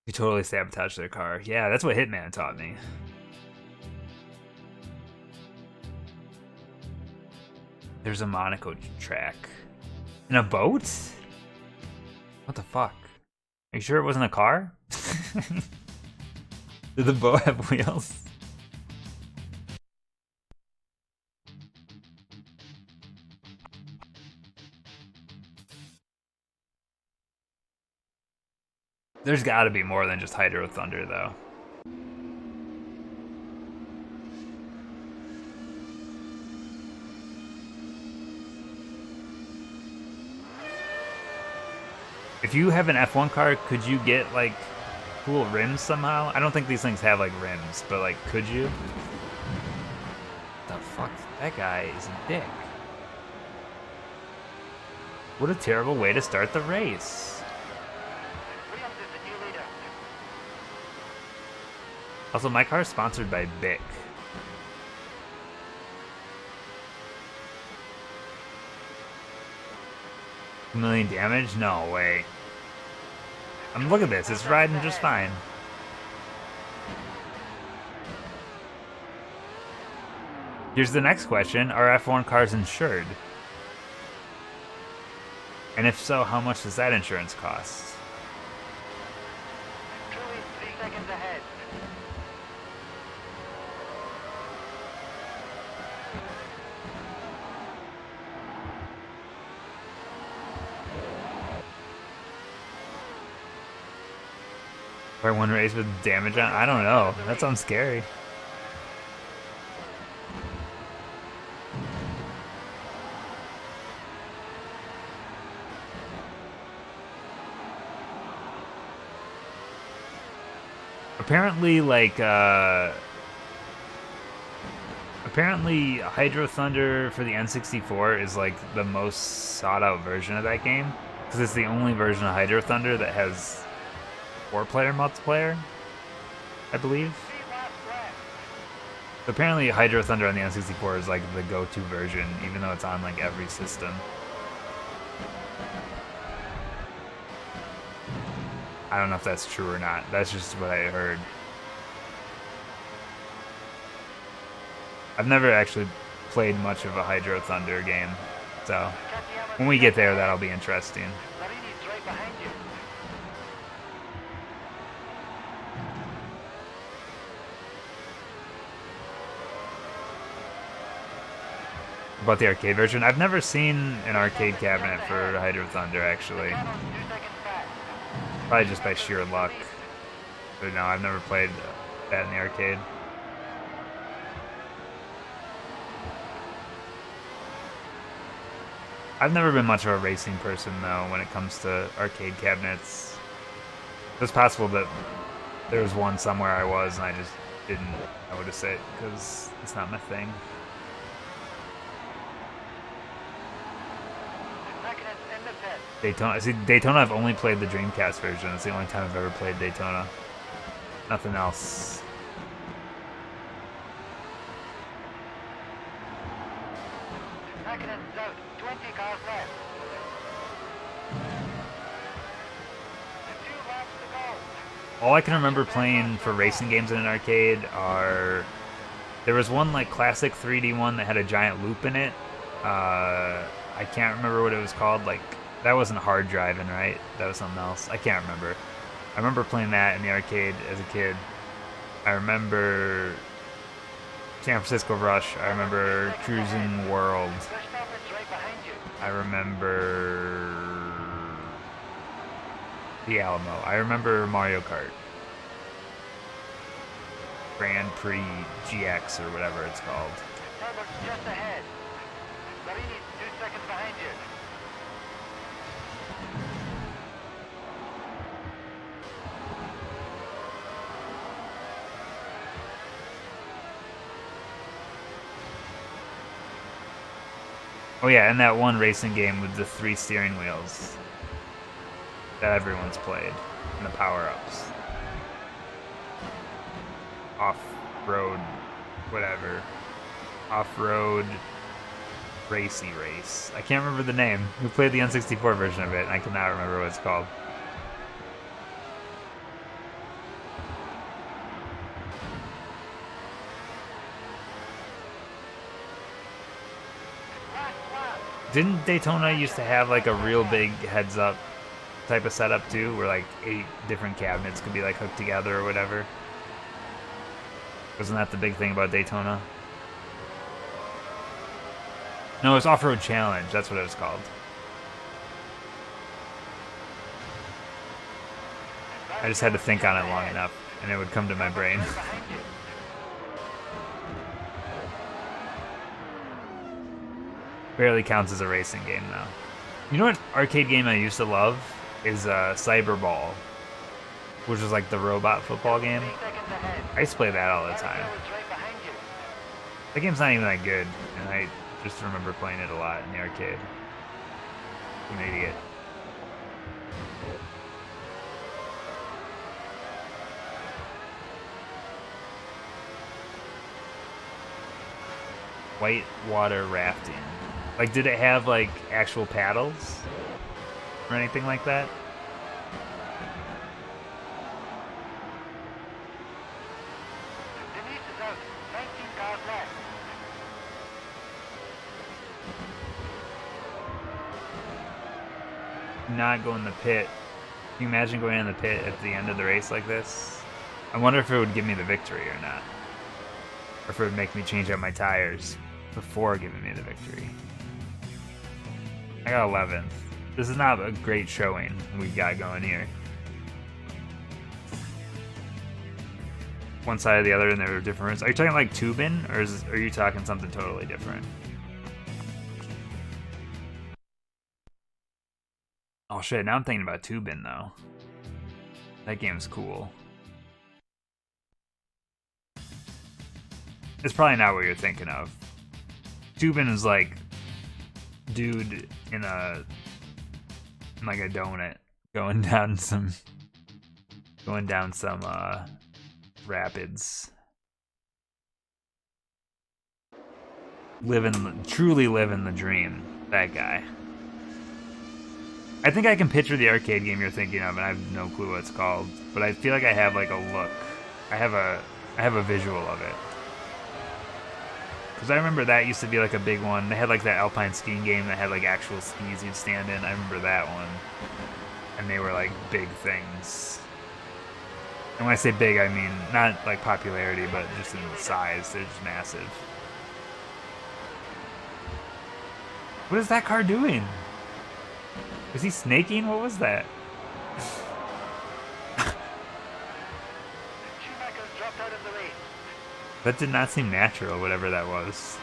You totally sabotaged their car. Yeah, that's what Hitman taught me. There's a Monaco track. In a boat? What the fuck? Are you sure it wasn't a car? Did the boat have wheels? There's gotta be more than just Hydro Thunder, though. If you have an F1 car, could you get, like, cool rims somehow? I don't think these things have, like, rims, but, like, could you? What the fuck? That guy is a dick. What a terrible way to start the race. Williams is the new leader. Also, my car is sponsored by Bic. $1 million damage? No way. I mean, look at this. It's riding just fine. Here's the next question. Are F1 cars insured? And if so, how much does that insurance cost? Truly 3 seconds ahead. Or one race with damage on? I don't know. That sounds scary. Apparently, like, apparently Hydro Thunder for the N64 is, like, the most sought-out version of that game. Because it's the only version of Hydro Thunder that has 4-player multiplayer, I believe. Apparently Hydro Thunder on the N64 is, like, the go-to version, even though it's on, like, every system. I don't know if that's true or not. That's just what I heard. I've never actually played much of a Hydro Thunder game, so when we get there, that'll be interesting. Marini's right behind you. About the arcade version, I've never seen an arcade cabinet for Hydro Thunder, actually. Tunnel 2 seconds back. Probably just by sheer luck. But no, I've never played that in the arcade. I've never been much of a racing person, though, when it comes to arcade cabinets. It's possible that there was one somewhere I was and I just didn't notice it, because it's not my thing. Seconds in the pit. Daytona. See, Daytona, I've only played the Dreamcast version. It's the only time I've ever played Daytona. Nothing else. Seconds out. 20 cars left. A few laps to go. All I can remember playing for racing games in an arcade are... There was one, like, classic 3D one that had a giant loop in it. I can't remember what it was called. Like, that wasn't hard driving, right? That was something else. I can't remember. I remember playing that in the arcade as a kid. I remember San Francisco Rush. I remember Cruising World. Verstappen's right behind you. I remember the Alamo. I remember Mario Kart. Grand Prix GX or whatever it's called. Herbert's just ahead. Marini's 2 seconds behind you. Oh yeah, and that one racing game with the 3 steering wheels that everyone's played, and the power-ups. Off-road, whatever. Off-road racy race. I can't remember the name. We played the N64 version of it, and I cannot remember what it's called. Last lap. Didn't Daytona used to have like a real big heads up type of setup too, where like 8 different cabinets could be like hooked together or whatever? Wasn't that the big thing about Daytona? No, it's Off-Road Challenge. That's what it was called. I just had to think on it long enough, and it would come to my brain. Barely counts as a racing game, though. You know what arcade game I used to love? Is Cyberball, which was like the robot football game. I used to play that all the time. That game's not even that good, and I just remember playing it a lot in the arcade. I'm an idiot. Whitewater rafting. Like, did it have like actual paddles or anything like that? Denise is out. 19 cars left. Not go in the pit. Can you imagine going in the pit at the end of the race like this? I wonder if it would give me the victory or not. Or if it would make me change out my tires before giving me the victory. I got 11th. This is not a great showing we got going here. One side or the other, and there are different routes. Are you talking like tubing, or are you talking something totally different? Oh shit, now I'm thinking about tubing though. That game's cool. It's probably not what you're thinking of. Tubing is like dude in a like a donut going down some rapids. Truly living the dream. That guy. I think I can picture the arcade game you're thinking of, and I have no clue what it's called. But I feel like I have like a look. I have a visual of it. Because I remember that used to be like a big one. They had like that alpine skiing game that had like actual skis you'd stand in. I remember that one. And they were like big things. And when I say big, I mean not like popularity, but just in size. They're just massive. What is that car doing? Was he snaking? What was that? Schumacher's dropped out of the race. That did not seem natural, whatever that was.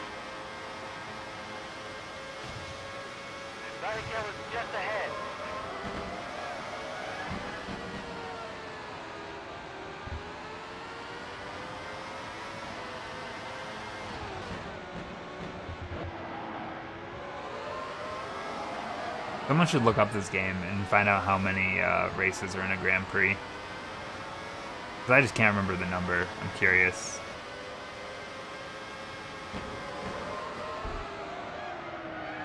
Barrichello was just ahead. Someone should look up this game and find out how many races are in a Grand Prix. Because I just can't remember the number. I'm curious.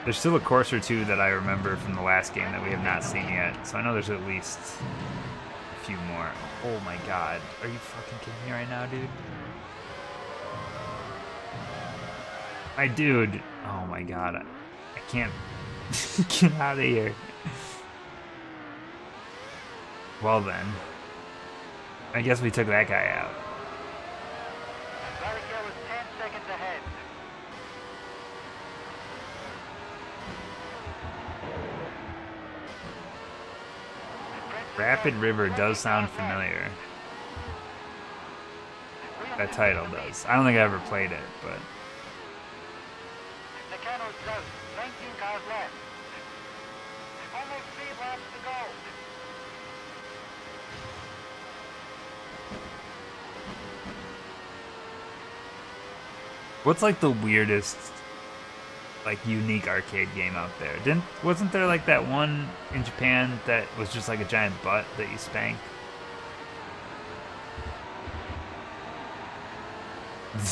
There's still a course or two that I remember from the last game that we have not seen yet. So I know there's at least a few more. Oh my god. Are you fucking kidding me right now, dude? My dude. Oh my god. I can't... Get out of here. Well then. I guess we took that guy out. Barrichello was 10 seconds ahead. Rapid River does sound familiar. That title does. I don't think I ever played it, but... Meccano's out. 19 cars left. Almost 3 laps to go. What's like the weirdest, like unique arcade game out there? Wasn't there like that one in Japan that was just like a giant butt that you spank?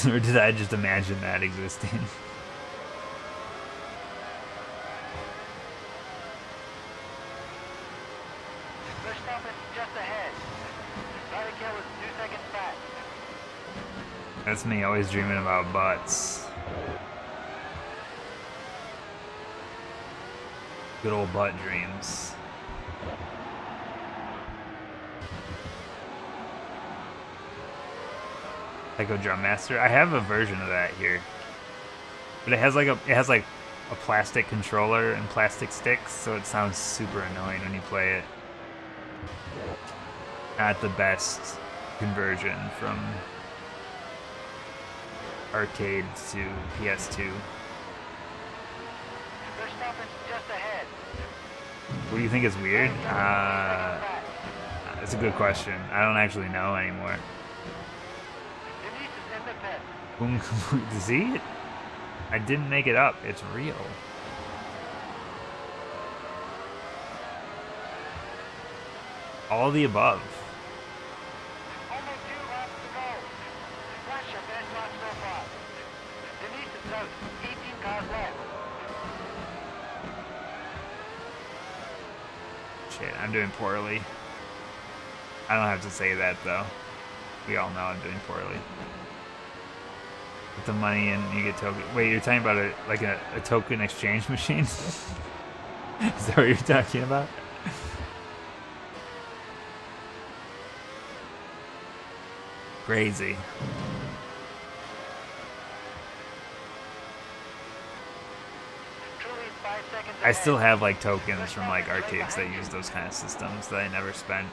Or did I just imagine that existing? Verstappen's just ahead. Barrichello was 2 seconds back. That's me always dreaming about butts. Good old butt dreams. Echo Drum Master. I have a version of that here, but it has like a plastic controller and plastic sticks, so it sounds super annoying when you play it. Not the best conversion from arcade to PS2. They're stopping just ahead. What do you think is weird? That's a good question. I don't actually know anymore. Denise is in the pit. See? I didn't make it up. It's real. All the above. Only 2 laps to go. Flash your best lap so far. Denise is out. 18 cars left. Shit, I'm doing poorly. I don't have to say that though. We all know I'm doing poorly. Put the money in, you get token. Wait, you're talking about a token exchange machine? Is that what you're talking about? Crazy. Truly 5 seconds I ahead. still have like tokens from like arcades that use those kind of systems that I never spent.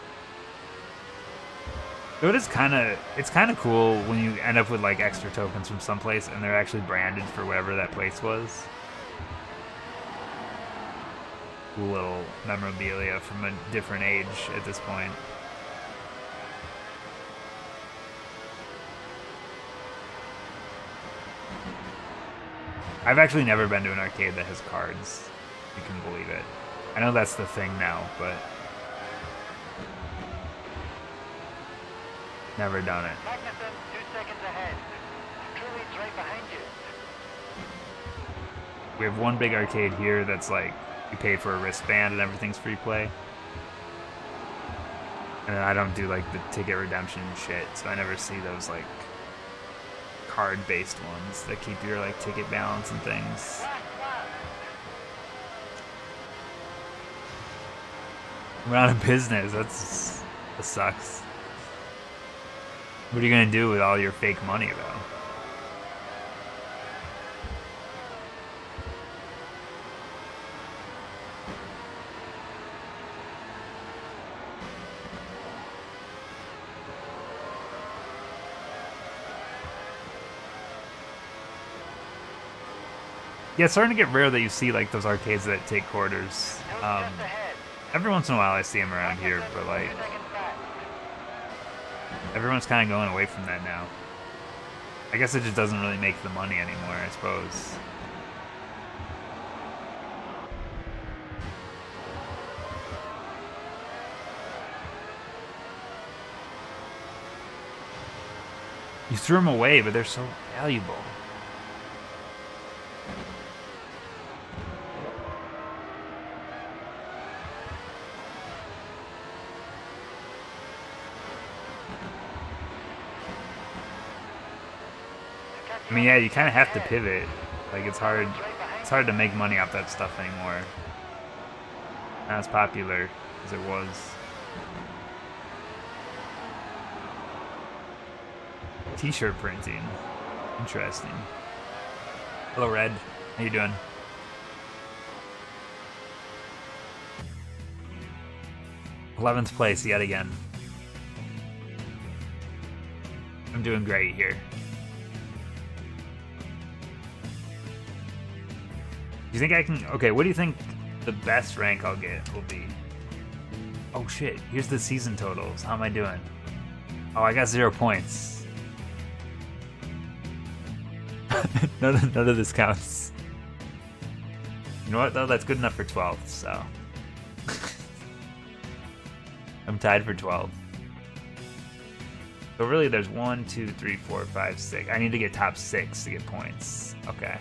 So it's kind of cool when you end up with like extra tokens from someplace and they're actually branded for whatever that place was. Cool little memorabilia from a different age at this point. I've actually never been to an arcade that has cards. You can believe it. I know that's the thing now, but never done it. Magnuson, 2 seconds ahead. Truly's right behind you. We have one big arcade here that's like you pay for a wristband and everything's free play. And I don't do like the ticket redemption shit, so I never see those like card-based ones that keep your like ticket balance and things. Last lap. We're out of business. That sucks. What are you gonna do with all your fake money though? Yeah, it's starting to get rare that you see like those arcades that take quarters. Still just ahead. Every once in a while I see them around here, but like 2 seconds back. everyone's kind of going away from that now. I guess it just doesn't really make the money anymore, I suppose. You threw them away, but they're so valuable. I mean, yeah, you kind of have to pivot. Like, it's hard to make money off that stuff anymore. Not as popular as it was. T-shirt printing. Interesting. Hello, Red. How you doing? '11th place yet again. I'm doing great here. You think I can... Okay, what do you think the best rank I'll get will be? Oh shit, here's the season totals. How am I doing? Oh, I got 0 points. none of this counts. You know what though? That's good enough for 12th, so... I'm tied for 12th. So really there's 1, 2, 3, 4, 5, 6. I need to get top 6 to get points. Okay.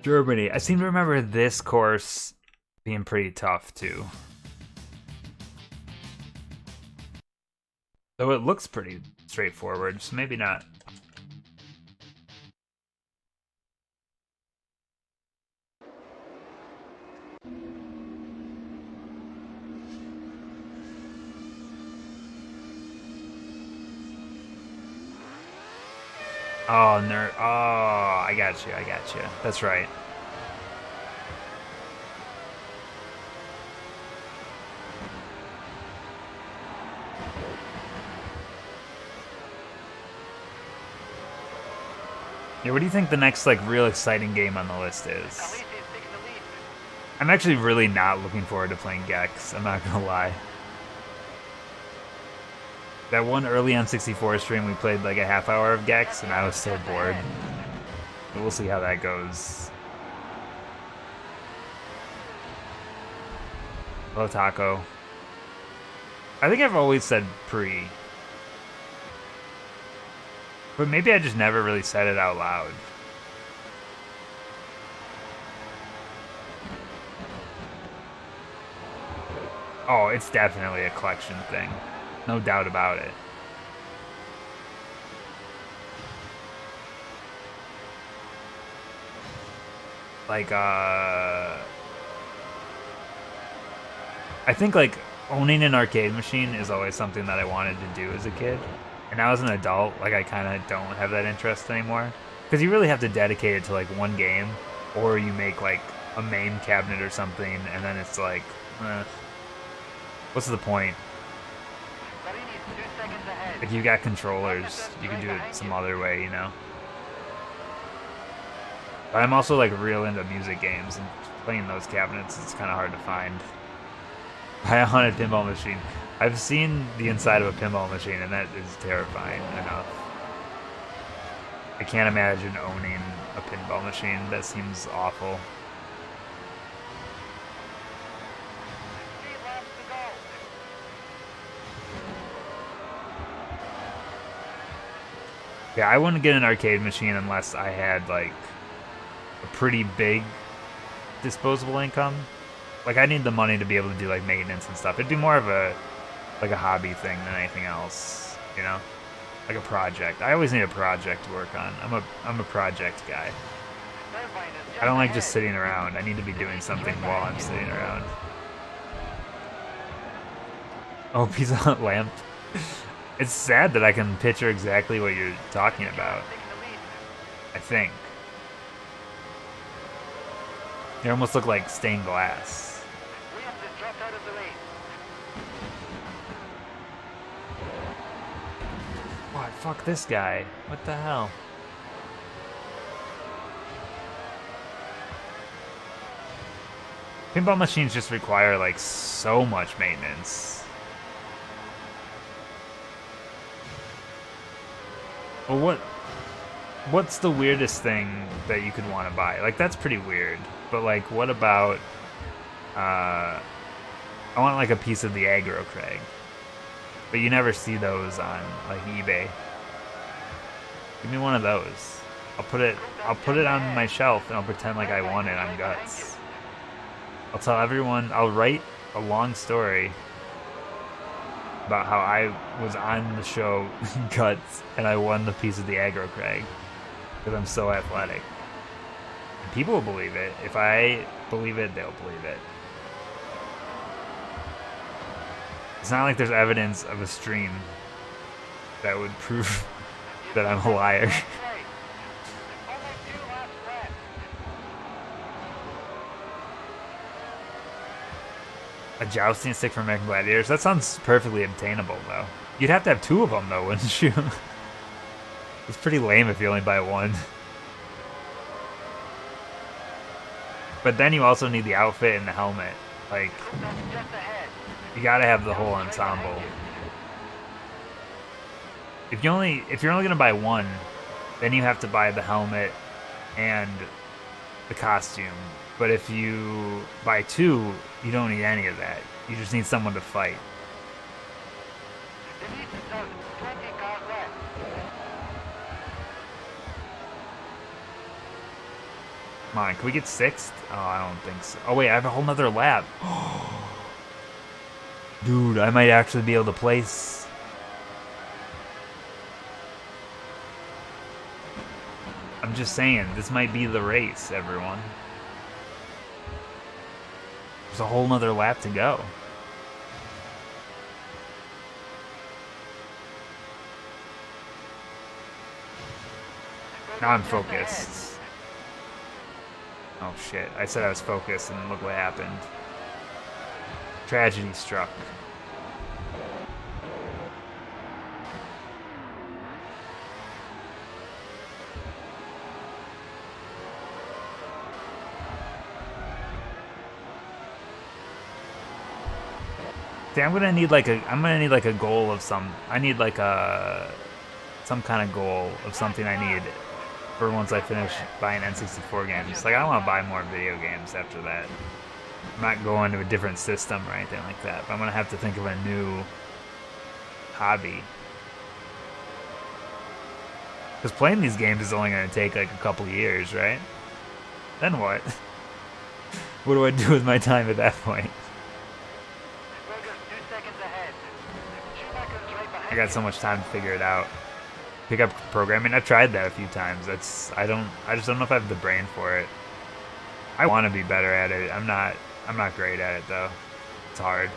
Germany. I seem to remember this course being pretty tough too. Though it looks pretty straightforward, so maybe not. Oh, nerd. Oh, I got you. I got you. That's right. Yeah, what do you think the next like real exciting game on the list is? At least he's taking the lead. I'm actually really not looking forward to playing Gex. I'm not gonna lie. That one early N64 stream, we played like a half hour of Gex, and I was so bored. But we'll see how that goes. Hello, Taco. I think I've always said Prix. But maybe I just never really said it out loud. Oh, it's definitely a collection thing. No doubt about it. Like, I think, like, owning an arcade machine is always something that I wanted to do as a kid. And now as an adult, like, I kind of don't have that interest anymore. Because you really have to dedicate it to, like, one game. Or you make, like, a main cabinet or something, and then it's like, what's the point? But he needs 2 seconds ahead. Like, you got controllers. You can do it some other way, you know? But I'm also, like, real into music games, and playing those cabinets, it's kind of hard to find. Buy a haunted pinball machine. I've seen the inside of a pinball machine, and that is terrifying enough. I can't imagine owning a pinball machine. That seems awful. 3 laps to go. Yeah, I wouldn't get an arcade machine unless I had, like, a pretty big disposable income. Like, I need the money to be able to do, like, maintenance and stuff. It'd be more of a, like, a hobby thing than anything else, you know? Like a project. I always need a project to work on. I'm a project guy. Irvine is just I don't like just ahead. sitting around. I need to be doing something while I'm sitting around. Oh, Pizza Hut lamp. It's sad that I can picture exactly what you're talking about, Taking the lead. I think. They almost look like stained glass. Williams has dropped out of the race. What? Fuck this guy. What the hell? Pinball machines just require, like, so much maintenance. Well, what's the weirdest thing that you could want to buy? Like, that's pretty weird. But, like, what about, I want, like, a piece of the aggro crag. But you never see those on, like, eBay. Give me one of those. I'll put it on my shelf and I'll pretend like I want it on Guts. I'll tell everyone, I'll write a long story about how I was on the show Guts and I won the piece of the aggro crag because I'm so athletic. And people will believe it. If I believe it, they'll believe it. It's not like there's evidence of a stream that would prove that I'm a liar. That's right. Only 2 laps left. A jousting stick for American Gladiators? That sounds perfectly obtainable, though. You'd have to have 2 of them, though, wouldn't you? It's pretty lame if you only buy 1. But then you also need the outfit and the helmet. Like, That's just ahead. you gotta have the whole ensemble. If you're only gonna buy 1, then you have to buy the helmet and the costume. But if you buy 2, you don't need any of that. You just need someone to fight. The lead is out. 20 cars left. Come on, can we get 6th? Oh, I don't think so. Oh wait, I have a whole nother lap. Dude, I might actually be able to place. I'm just saying, this might be the race, everyone. There's a whole nother lap to go. Now I'm focused. Oh shit, I said I was focused and look what happened. Tragedy struck. See, I'm gonna need like a goal of some. I need like some kind of goal of something I need for once I finish buying N64 games. Like I don't want to buy more video games after that. I'm not going to a different system or anything like that. But I'm gonna have to think of a new hobby. Because playing these games is only gonna take like a couple years, right? Then what? What do I do with my time at that point? I got so much time to figure it out. Pick up programming. I've tried that a few times. I just don't know if I have the brain for it. I want to be better at it. I'm not great at it though. It's hard.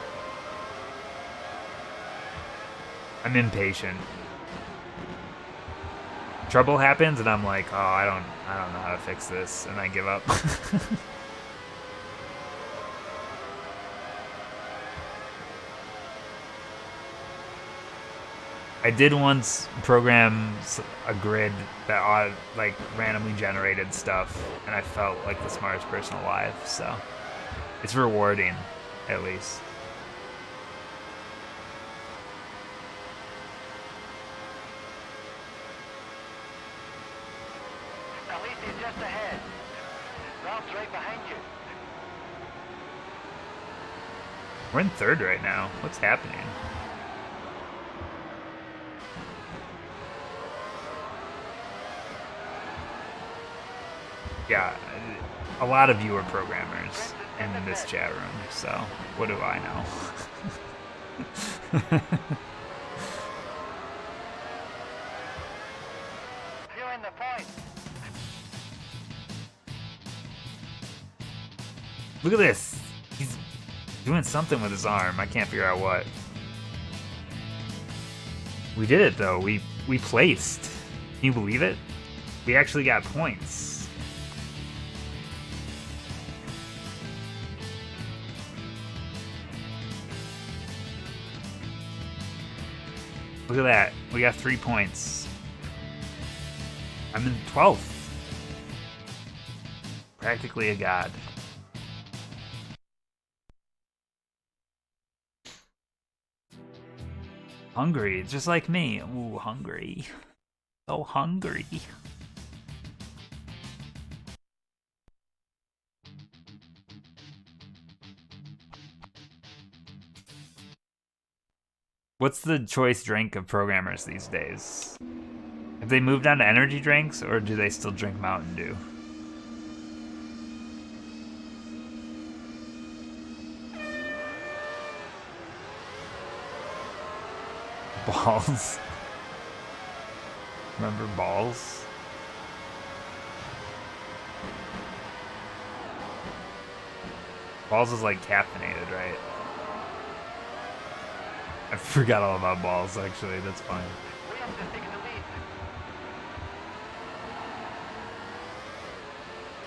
I'm impatient. Trouble happens and I'm like, oh, I don't know how to fix this, and I give up. I did once program a grid that like randomly generated stuff, and I felt like the smartest person alive. So it's rewarding, at least. At least he's just ahead. Ralph's right behind you. We're in third right now. What's happening? Yeah, a lot of you are programmers in this chat room, so what do I know? You're in the point. Look at this. He's doing something with his arm. I can't figure out what. We did it though. We placed. Can you believe it? We actually got points. Look at that. We got 3 points. I'm in 12th. Practically a god. Hungry, just like me. Ooh, hungry. So hungry. What's the choice drink of programmers these days? Have they moved on to energy drinks, or do they still drink Mountain Dew? Balls. Remember balls? Balls is like caffeinated, right? I forgot all about balls, actually. That's fine.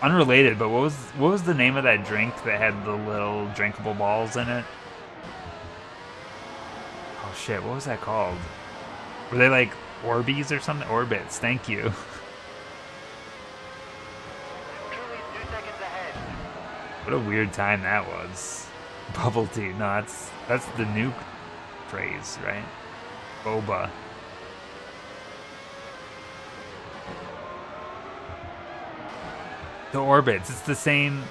Unrelated, but what was the name of that drink that had the little drinkable balls in it? Oh shit, what was that called? Were they like Orbeez or something? Orbits, thank you. What a weird time that was. Bubble tea. No, that's the new phrase, right? Boba. The orbits, it's the same.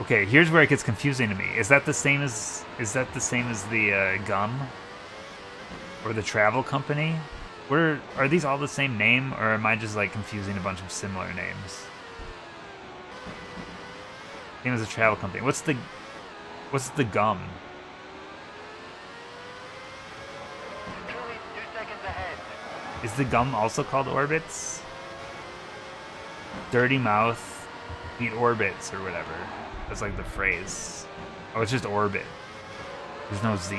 Okay, here's where it gets confusing to me. Is that the same as the gum? Or the travel company? Are these all the same name, or am I just like confusing a bunch of similar names? Same as a travel company. What's the gum? Is the gum also called Orbits? Dirty mouth, eat orbits or whatever. That's like the phrase. Oh, it's just orbit. There's no Z.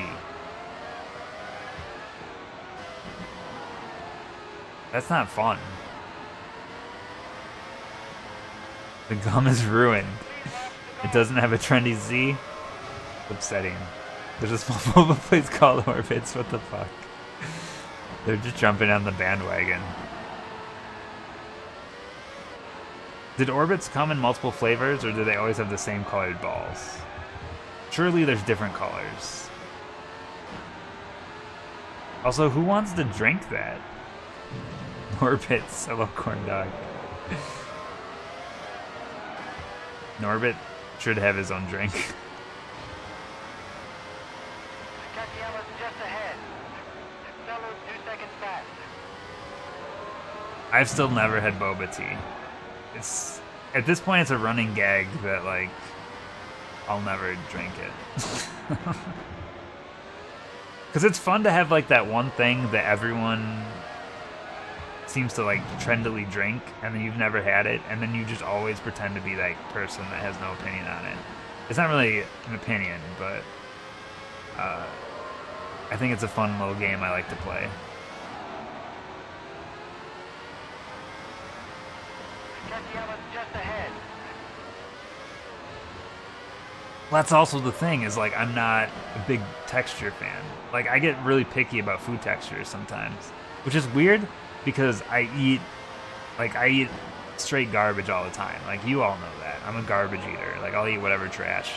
That's not fun. The gum is ruined. It doesn't have a trendy Z. Upsetting. There's a small mobile place called Orbits. What the fuck? They're just jumping on the bandwagon. Did Orbits come in multiple flavors, or do they always have the same colored balls? Surely there's different colors. Also, who wants to drink that? Orbits. I love corn dog. Norbit should have his own drink. Tatiana's just ahead. Fellows 2 seconds back. I've still never had boba tea. It's at this point it's a running gag that like I'll never drink it. Cuz it's fun to have like that one thing that everyone seems to like trendily drink, and then you've never had it, and then you just always pretend to be that person that has no opinion on it. It's not really an opinion, but I think it's a fun little game I like to play. Tatiana's just ahead. Well, that's also the thing, is like I'm not a big texture fan. Like I get really picky about food textures sometimes, which is weird because I eat straight garbage all the time. Like you all know that. I'm a garbage eater. Like I'll eat whatever trash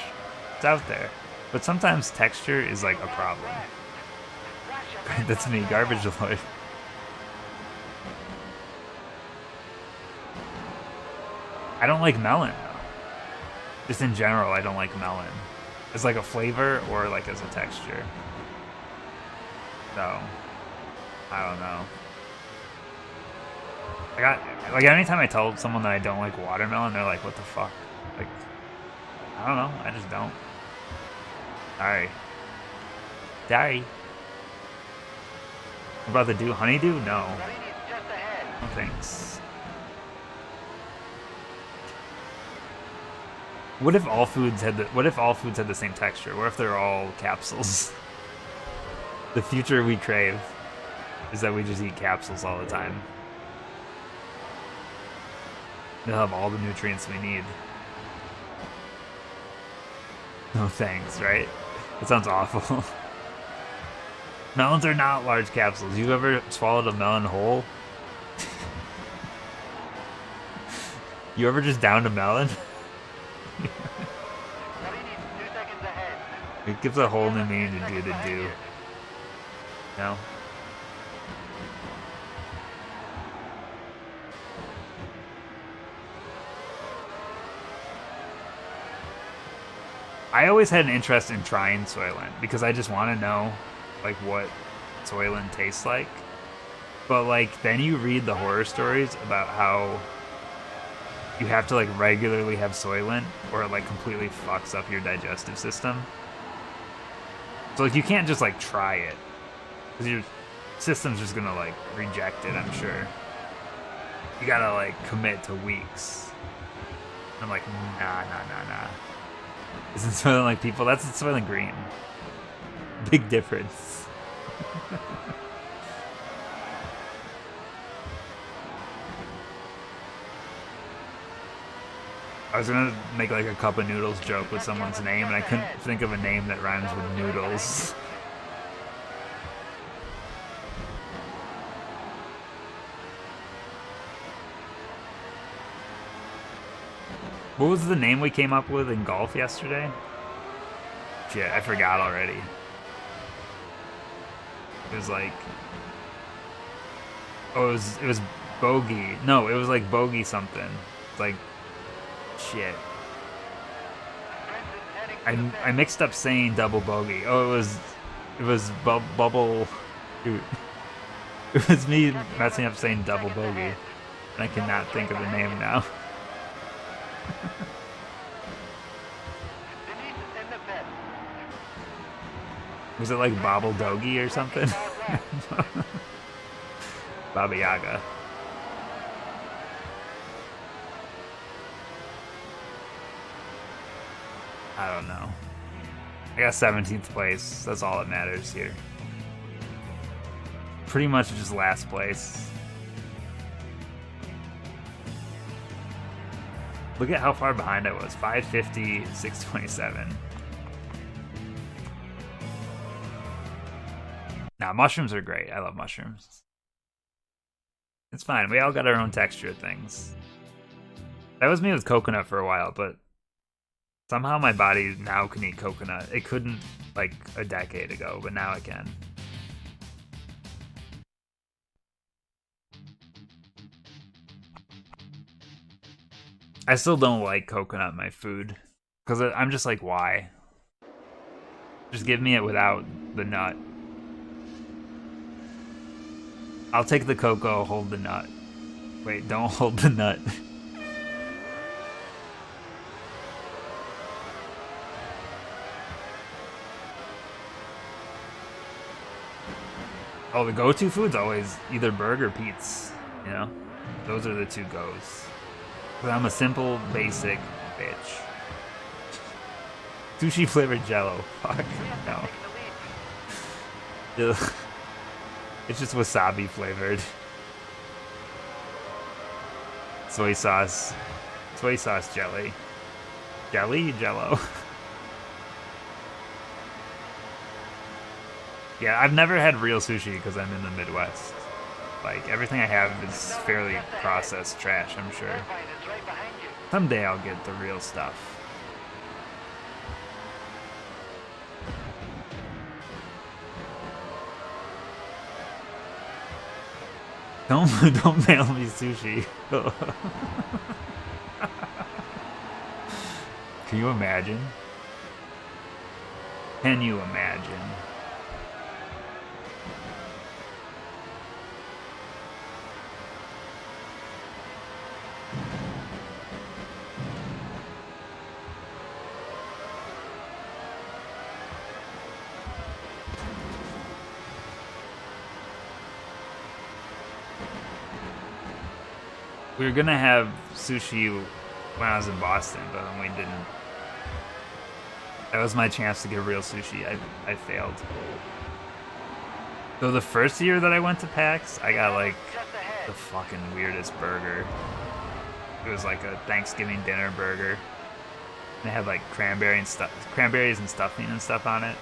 is out there. But sometimes texture is like a problem. That's me, garbage lord. I don't like melon though. Just in general, I don't like melon. As like a flavor or like as a texture. So, I don't know. Like anytime I tell someone that I don't like watermelon, they're like, what the fuck? Like, I don't know, I just don't. Sorry. What about the honeydew? No. Salini's just ahead. No thanks. What if all foods had the same texture? What if they're all capsules? The future we crave is that we just eat capsules all the time. They'll have all the nutrients we need. No thanks, right? That sounds awful. Melons are not large capsules. You ever swallowed a melon whole? You ever just downed a melon? Salini's 2 seconds ahead. It gives a whole new meaning to do. No? I always had an interest in trying Soylent because I just want to know like what Soylent tastes like. But like then you read the horror stories about how you have to like regularly have Soylent or it like completely fucks up your digestive system. So like you can't just like try it because your system's just gonna like reject it, I'm sure. You gotta like commit to weeks. I'm like, nah. Isn't Soylent like people? That's Soylent Green. Big difference. I was gonna make like a cup of noodles joke with someone's name, and I couldn't think of a name that rhymes with noodles. What was the name we came up with in golf yesterday? Shit, I forgot already. It was like... Oh, it was bogey. No, it was like bogey something. Like... Shit. I mixed up saying double bogey. Oh, it was bubble... Dude. It was me messing up saying double bogey. And I cannot think of the name now. Was it like Bobble Doggy or something? Baba Yaga. I don't know. I got 17th place. That's all that matters here. Pretty much just last place. Look at how far behind I was. 550, 627. Nah, mushrooms are great. I love mushrooms. It's fine. We all got our own texture of things. That was me with coconut for a while, but somehow my body now can eat coconut. It couldn't like a decade ago, but now it can. I still don't like coconut in my food because I'm just like, why? Just give me it without the nut. I'll take the cocoa, hold the nut. Wait, don't hold the nut. Oh, the go-to food's always either burger or pizza, you know? Those are the two goes. But I'm a simple, basic bitch. Sushi flavored jello. Fuck, no. Ugh. It's just wasabi flavored. Soy sauce. Soy sauce jelly. Jelly? Jello. Yeah, I've never had real sushi because I'm in the Midwest. Like, everything I have is fairly processed trash, I'm sure. Someday I'll get the real stuff. Don't mail me sushi. Can you imagine? Can you imagine? We were gonna have sushi when I was in Boston, but then we didn't. That was my chance to get real sushi. I failed. So the first year that I went to PAX, I got like the fucking weirdest burger. It was like a Thanksgiving dinner burger. And it had like cranberries and stuffing and stuff on it.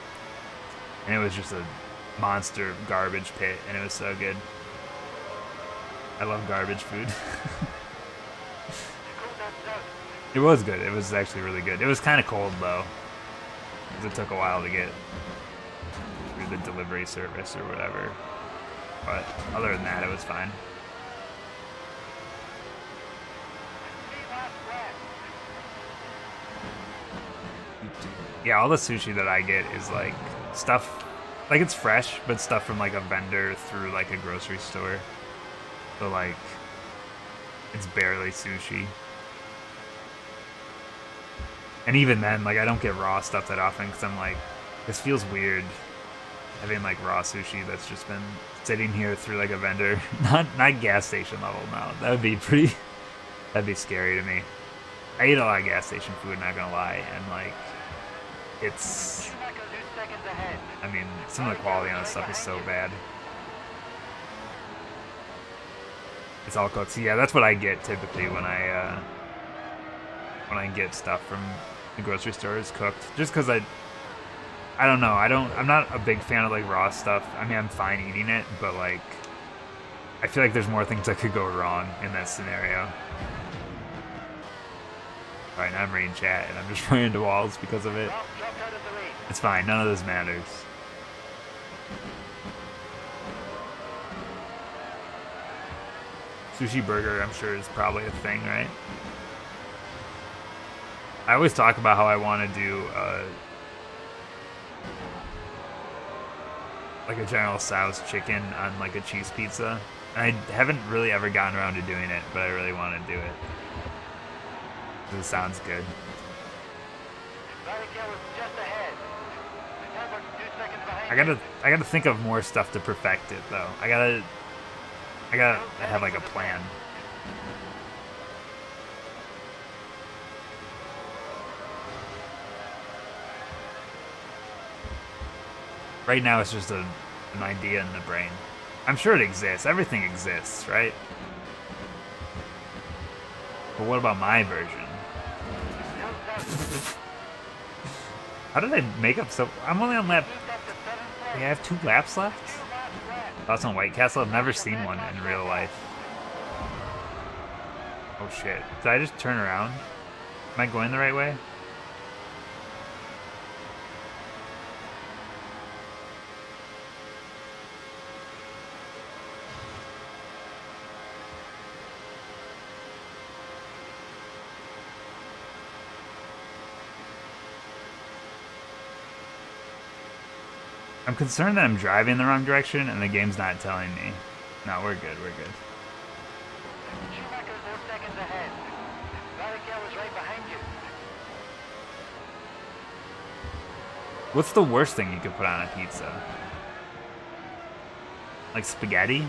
And it was just a monster garbage pit, and it was so good. I love garbage food. It was good. It was actually really good. It was kind of cold though, because it took a while to get through the delivery service or whatever. But other than that, it was fine. Yeah, all the sushi that I get is like stuff, like it's fresh, but stuff from like a vendor through like a grocery store. So like, it's barely sushi. And even then, like I don't get raw stuff that often because I'm like, this feels weird having like raw sushi that's just been sitting here through like a vendor. Not gas station level, no. That'd be scary to me. I eat a lot of gas station food, not gonna lie, and like, it's, I mean, some of the quality on this stuff is so bad. It's all cooked. So yeah, that's what I get typically when I get stuff from the grocery store is cooked. Just because I don't know. I'm not a big fan of like raw stuff. I mean, I'm fine eating it, but like, I feel like there's more things that could go wrong in that scenario. All right, now I'm reading chat and I'm just running into walls because of it. It's fine. None of this matters. Sushi burger, I'm sure, is probably a thing, right? I always talk about how I want to do like a General Tso's chicken on like a cheese pizza. And I haven't really ever gotten around to doing it, but I really want to do it. It sounds good. I gotta think of more stuff to perfect it though. I gotta have like a plan. Right now it's just an idea in the brain. I'm sure it exists. Everything exists, right? But what about my version? How did I make up so... I'm only on lap... Yeah, I have 2 laps left? Thoughts on White Castle? I've never seen one in real life. Oh shit. Did I just turn around? Am I going the right way? I'm concerned that I'm driving the wrong direction and the game's not telling me. No, we're good, we're good. Schumacher's 4 seconds ahead. Barrichello is right behind you. What's the worst thing you could put on a pizza? Like spaghetti?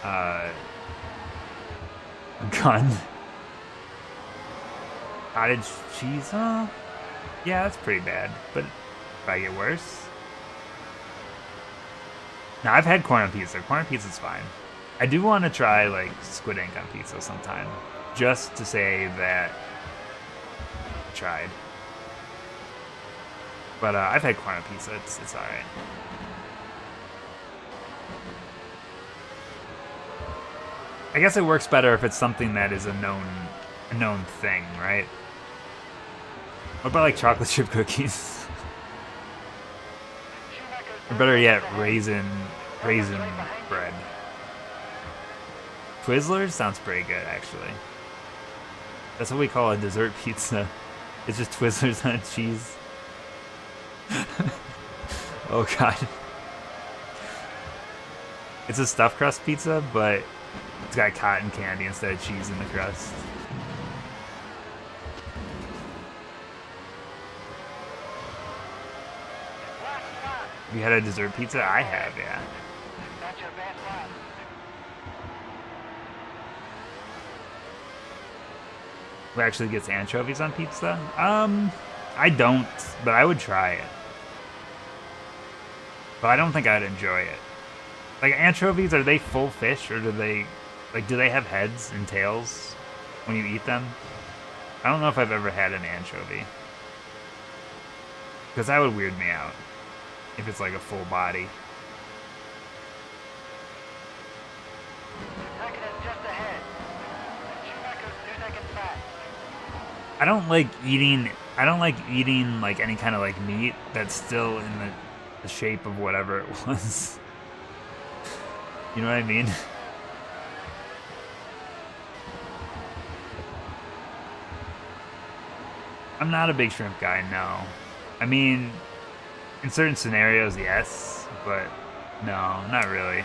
A gun? Cottage cheese? Huh? Yeah, that's pretty bad. But if I get worse? No, I've had corn on pizza. Corn on pizza's fine. I do want to try like squid ink on pizza sometime, just to say that I tried. But I've had corn on pizza. It's all right. I guess it works better if it's something that is a known thing, right? What about like chocolate chip cookies? Or better yet, raisin bread. Twizzlers sounds pretty good, actually. That's what we call a dessert pizza. It's just Twizzlers on cheese. Oh god. It's a stuffed crust pizza, but it's got cotton candy instead of cheese in the crust. You had a dessert pizza? I have, yeah. That's your best lap. Who actually gets anchovies on pizza? I don't, but I would try it. But I don't think I'd enjoy it. Like, anchovies, are they full fish, or do they have heads and tails when you eat them? I don't know if I've ever had an anchovy. Because that would weird me out. If it's like a full body. Raikkonen's just ahead. Schumacher's 2 seconds back. I don't like eating like any kind of like meat that's still in the shape of whatever it was. You know what I mean? I'm not a big shrimp guy, no. I mean, in certain scenarios, yes, but no, not really.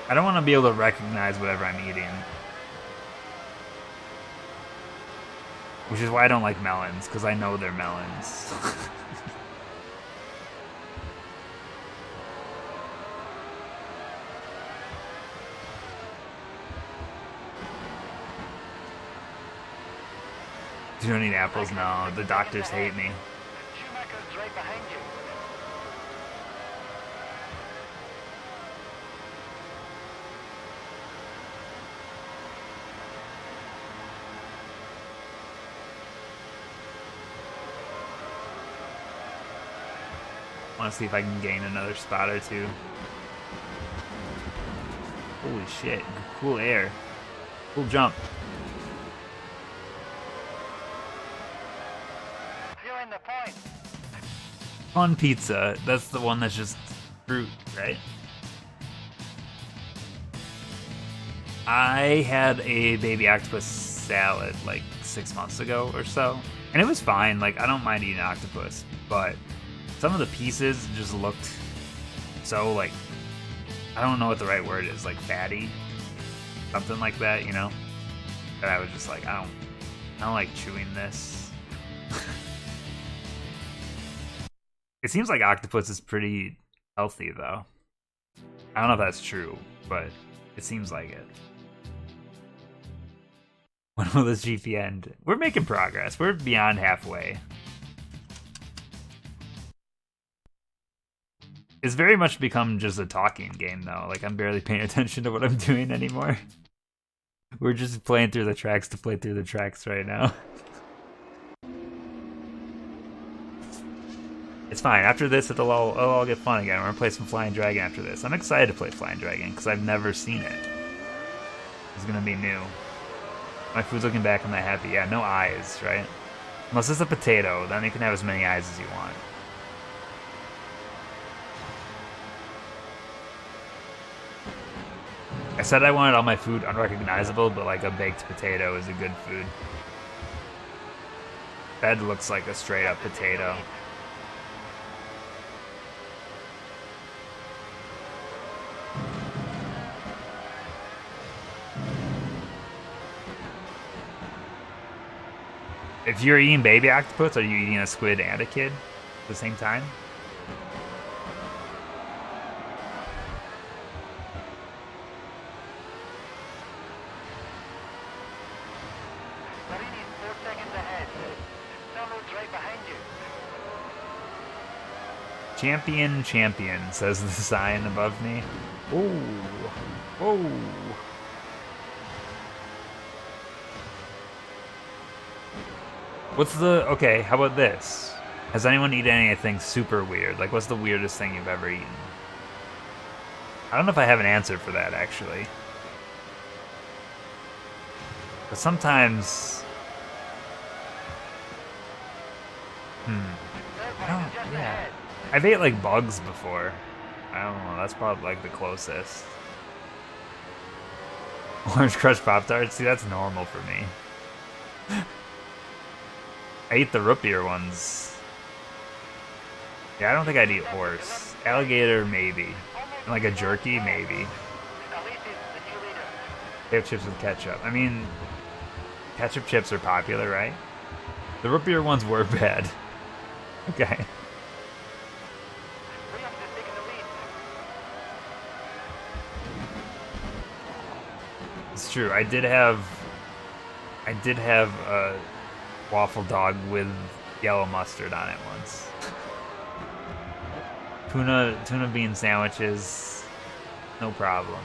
I don't want to be able to recognize whatever I'm eating. Which is why I don't like melons, because I know they're melons. You don't eat apples? No, the doctors hate me. Schumacher's right behind you. I want to see if I can gain another spot or two. Holy shit, cool air. Cool jump. Feeling the point. Fun pizza. That's the one that's just fruit, right? I had a baby octopus salad like 6 months ago or so, and it was fine. Like, I don't mind eating octopus, but some of the pieces just looked so, like, I don't know what the right word is, like fatty, something like that, you know? And I was just like, I don't like chewing this. It seems like octopus is pretty healthy, though. I don't know if that's true, but It seems like it. When will this GP end? We're making progress. We're beyond halfway. It's very much become just a talking game, though. Like, I'm barely paying attention to what I'm doing anymore. We're just playing through the tracks to play through the tracks right now. It's fine. After this, it'll all get fun again. We're gonna play some Flying Dragon after this. I'm excited to play Flying Dragon because I've never seen it. It's gonna be new. My food's looking back. Am I happy? Yeah, no eyes, right? Unless it's a potato, then you can have as many eyes as you want. I said I wanted all my food unrecognizable, but like a baked potato is a good food. That looks like a straight up potato. If you're eating baby octopus, are you eating a squid and a kid at the same time? Champion, champion, says the sign above me. Ooh. Whoa. What's the... Okay, how about this? Has anyone eaten anything super weird? Like, what's the weirdest thing you've ever eaten? I don't know if I have an answer for that, actually. But sometimes... Oh, yeah. I've ate, like, bugs before. I don't know, that's probably, like, the closest. Orange Crush Pop-Tarts? See, that's normal for me. I eat the root beer ones. Yeah, I don't think I'd eat horse. Alligator, maybe. And like a jerky, maybe. They have chips with ketchup. I mean, ketchup chips are popular, right? The root beer ones were bad. Okay. It's true. I did have a waffle dog with yellow mustard on it once. Tuna bean sandwiches, no problem.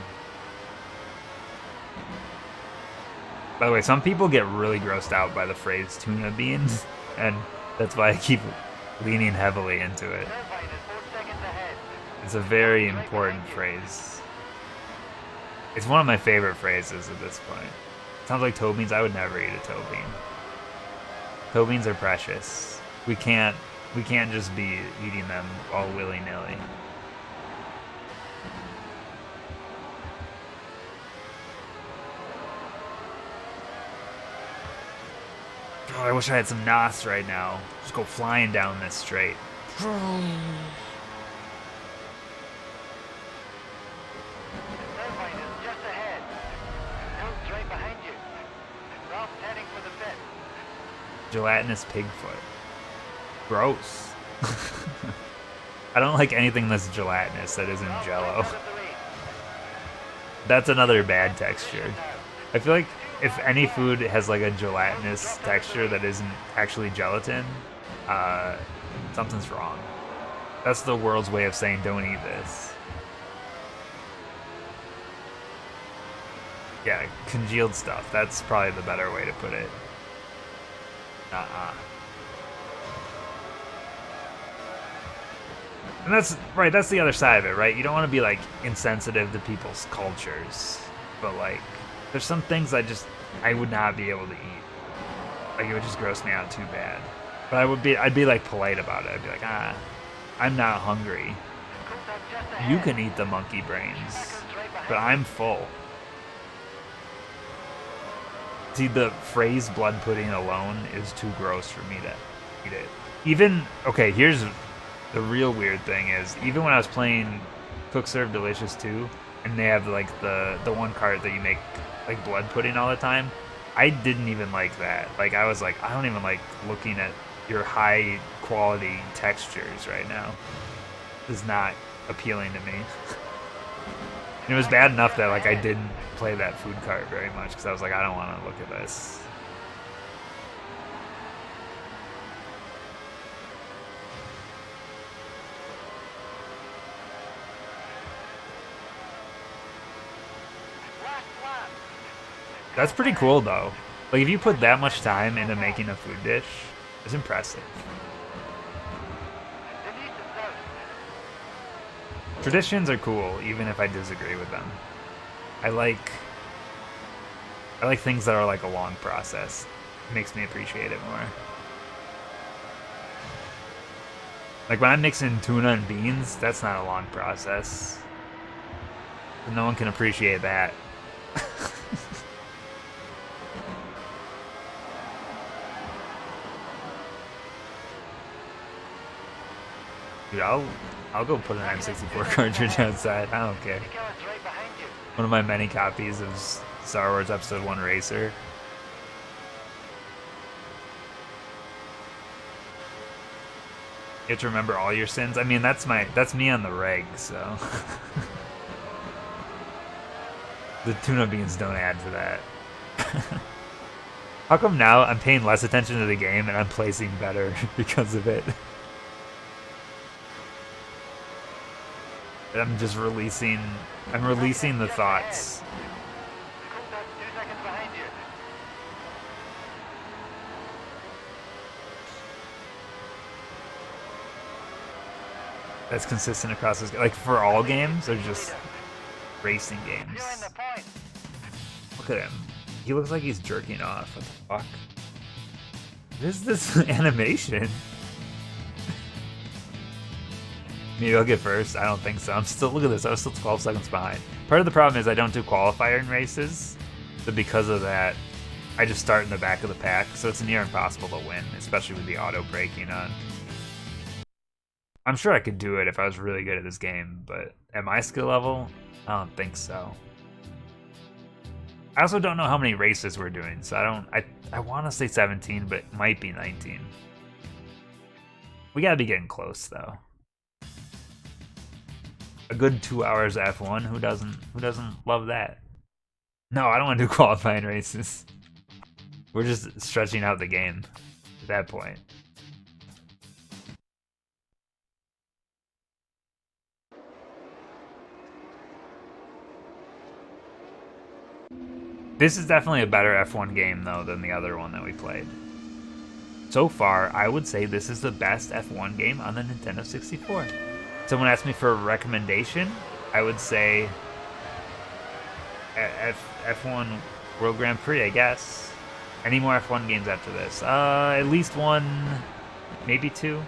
By the way, some people get really grossed out by the phrase tuna beans, and that's why I keep leaning heavily into it. It's a very important phrase. It's one of my favorite phrases at this point. Sounds like toe beans. I would never eat a toe bean. Toe beans are precious. We can't just be eating them all willy-nilly. Oh, I wish I had some NOS right now. Just go flying down this straight. Gelatinous pigfoot. Gross. I don't like anything that's gelatinous that isn't Jello. That's another bad texture. I feel like if any food has like a gelatinous texture that isn't actually gelatin, something's wrong. That's the world's way of saying don't eat this. Yeah, congealed stuff. That's probably the better way to put it. And that's right, that's the other side of it, right? You don't want to be like insensitive to people's cultures, but like there's some things I would not be able to eat. Like it would just gross me out too bad. But I'd be like polite about it. I'd be like, I'm not hungry. You can eat the monkey brains, but I'm full. See, the phrase blood pudding alone is too gross for me to eat it. Even, okay, here's the real weird thing is, even when I was playing Cook Serve Delicious 2, and they have like the one cart that you make like blood pudding all the time, I didn't even like that. Like I was like, I don't even like looking at your high quality textures right now. It's not appealing to me. It was bad enough that like I didn't play that food cart very much because I was like, I don't want to look at this. Last lap. That's pretty cool though. Like if you put that much time into making a food dish, it's impressive. They need to toast. Traditions are cool, even if I disagree with them. I like things that are like a long process. It makes me appreciate it more. Like when I'm mixing tuna and beans, that's not a long process. No one can appreciate that. Dude, I'll go put an N64 cartridge outside. I don't care. Nico's right behind you. One of my many copies of Star Wars Episode 1 Racer. You have to remember all your sins. I mean, that's me on the reg, so the tuna beans don't add to that. How come now I'm paying less attention to the game and I'm placing better because of it? I'm just releasing the thoughts. Coolback's 2 seconds behind you. That's consistent across this, like for all games or just racing games. Feeling the point. Look at him. He looks like he's jerking off. What the fuck? What is this animation? Maybe I'll get first. I don't think so. I'm still, look at this. I was still 12 seconds behind. Part of the problem is I don't do qualifier in races. So because of that, I just start in the back of the pack. So it's near impossible to win, especially with the auto braking on. I'm sure I could do it if I was really good at this game, but at my skill level, I don't think so. I also don't know how many races we're doing, so I want to say 17, but it might be 19. We gotta be getting close though. A good 2 hours F1, who doesn't love that? No, I don't want to do qualifying races. We're just stretching out the game at that point. This is definitely a better F1 game, though, than the other one that we played. So far, I would say this is the best F1 game on the Nintendo 64. Someone asked me for a recommendation, I would say F1 World Grand Prix, I guess. Any more F1 games after this? At least one, maybe two.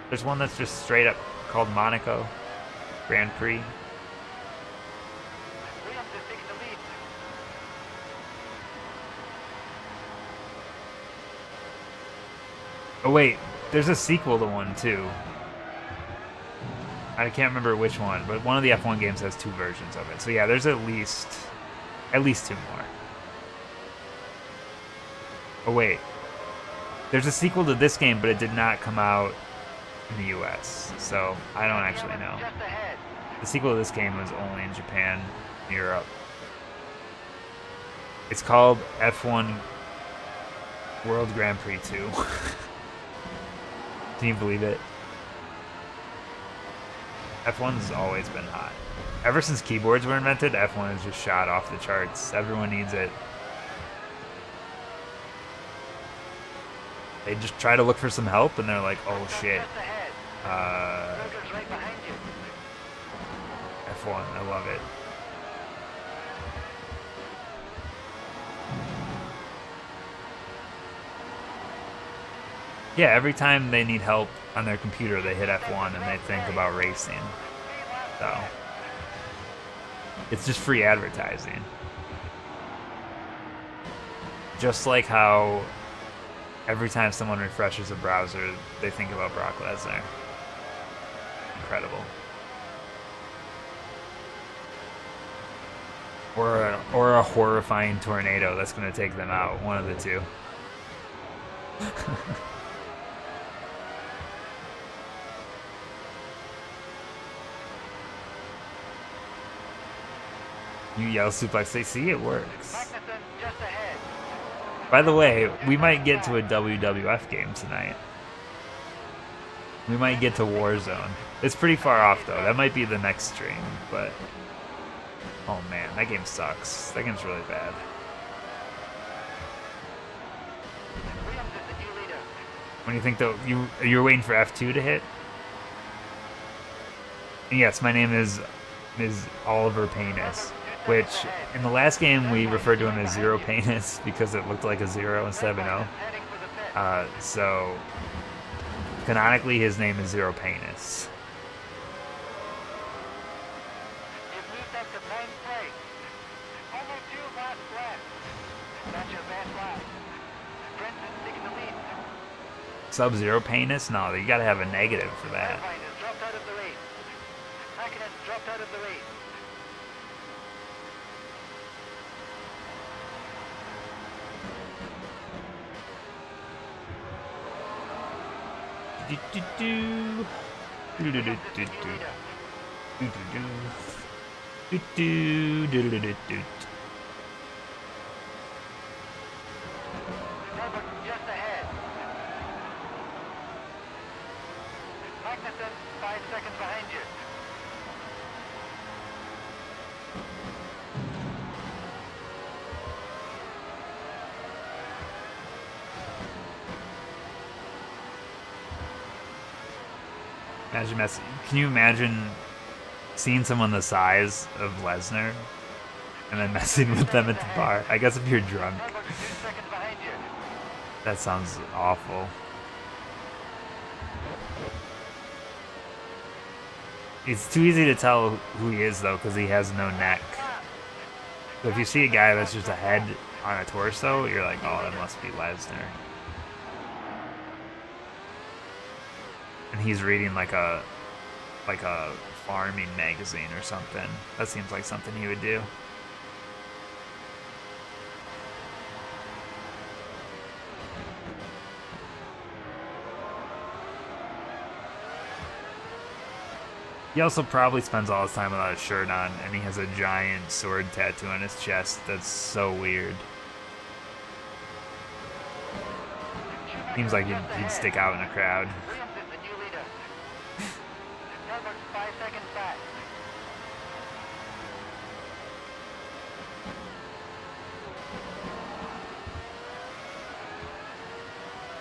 There's one that's just straight up called Monaco Grand Prix. Williams is taking the lead. Oh wait, there's a sequel to one too. I can't remember which one, but one of the F1 games has 2 versions of it. So yeah, there's at least 2 more. Oh wait, there's a sequel to this game, but it did not come out in the US, so I don't actually know. Just ahead. The sequel to this game was only in Japan and Europe. It's called F1 World Grand Prix 2. Can you believe it? F1's always been hot. Ever since keyboards were invented, F1 has just shot off the charts. Everyone needs it. They just try to look for some help, and they're like, oh shit. Just ahead. Burger's right behind you. F1, I love it. Yeah, every time they need help on their computer, they hit F1 and they think about racing. So, it's just free advertising. Just like how every time someone refreshes a browser, they think about Brock Lesnar. Incredible. Or a horrifying tornado that's going to take them out. One of the two. You yell suplex. They see it works. Magnuson just ahead. By the way, we might get to a WWF game tonight. We might get to Warzone. It's pretty far off though. That might be the next stream, but oh man, that game sucks. That game's really bad. Williams is the new leader. When do you think though you're waiting for F2 to hit? And yes, my name is Oliver Penis, which in the last game we referred to him as Zero Penis because it looked like a 0 instead of an O. Heading for the pit. So canonically his name is Zero Penis. You've moved up to ninth place. Only 2 laps left. That's your best lap. Prince is taking the lead. Sub-Zero Penis? No, you gotta have a negative for that. Irvine has dropped out of the race. Hakkinen dropped out of the race. Herbert just ahead. Magnuson 5 seconds behind you. Imagine can you imagine seeing someone the size of Lesnar and then messing with them at the bar? I guess if you're drunk. Herbert 2 seconds behind you. That sounds awful. It's too easy to tell who he is though because he has no neck. So if you see a guy that's just a head on a torso, you're like, oh, that must be Lesnar. And he's reading like a farming magazine or something. That seems like something he would do. He also probably spends all his time without a shirt on, and he has a giant sword tattoo on his chest that's so weird. Seems like he'd stick out in a crowd. Williams is the new leader. Herbert 5 seconds back.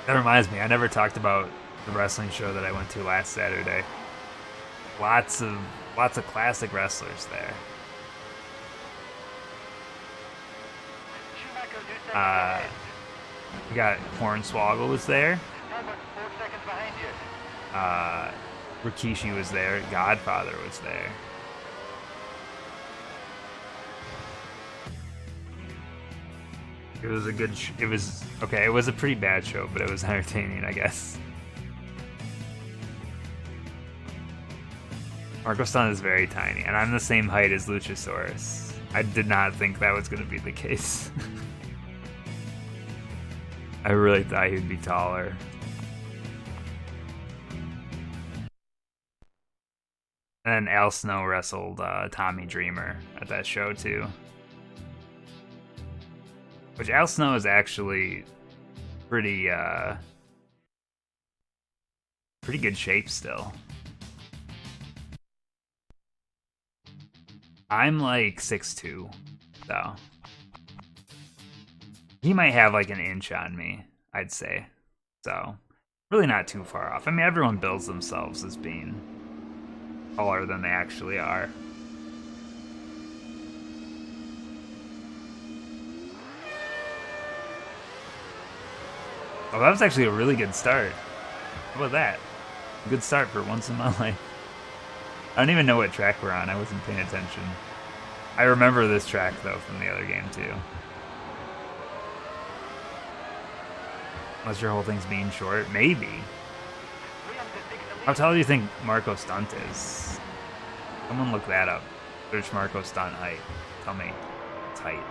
That reminds me, I never talked about the wrestling show that I went to last Saturday. Lots of classic wrestlers there. Schumacher 2 seconds ahead. We got Hornswoggle was there. Herbert 4 seconds behind you. Rikishi was there. Godfather was there. It was a good. It was okay. It was a pretty bad show, but it was entertaining, I guess. Marco Stunt is very tiny, and I'm the same height as Luchasaurus. I did not think that was going to be the case. I really thought he'd be taller. And Al Snow wrestled Tommy Dreamer at that show too. Which Al Snow is actually pretty good shape still. I'm like 6'2", though. He might have like an inch on me, I'd say. So, really not too far off. I mean, everyone builds themselves as being taller than they actually are. Oh, that was actually a really good start. How about that? A good start for once in my life. I don't even know what track we're on. I wasn't paying attention. I remember this track, though, from the other game, too. Unless your whole thing's being short. Maybe. How tall do you think Marco Stunt is? Someone look that up. Search Marco Stunt height. Tell me. It's height.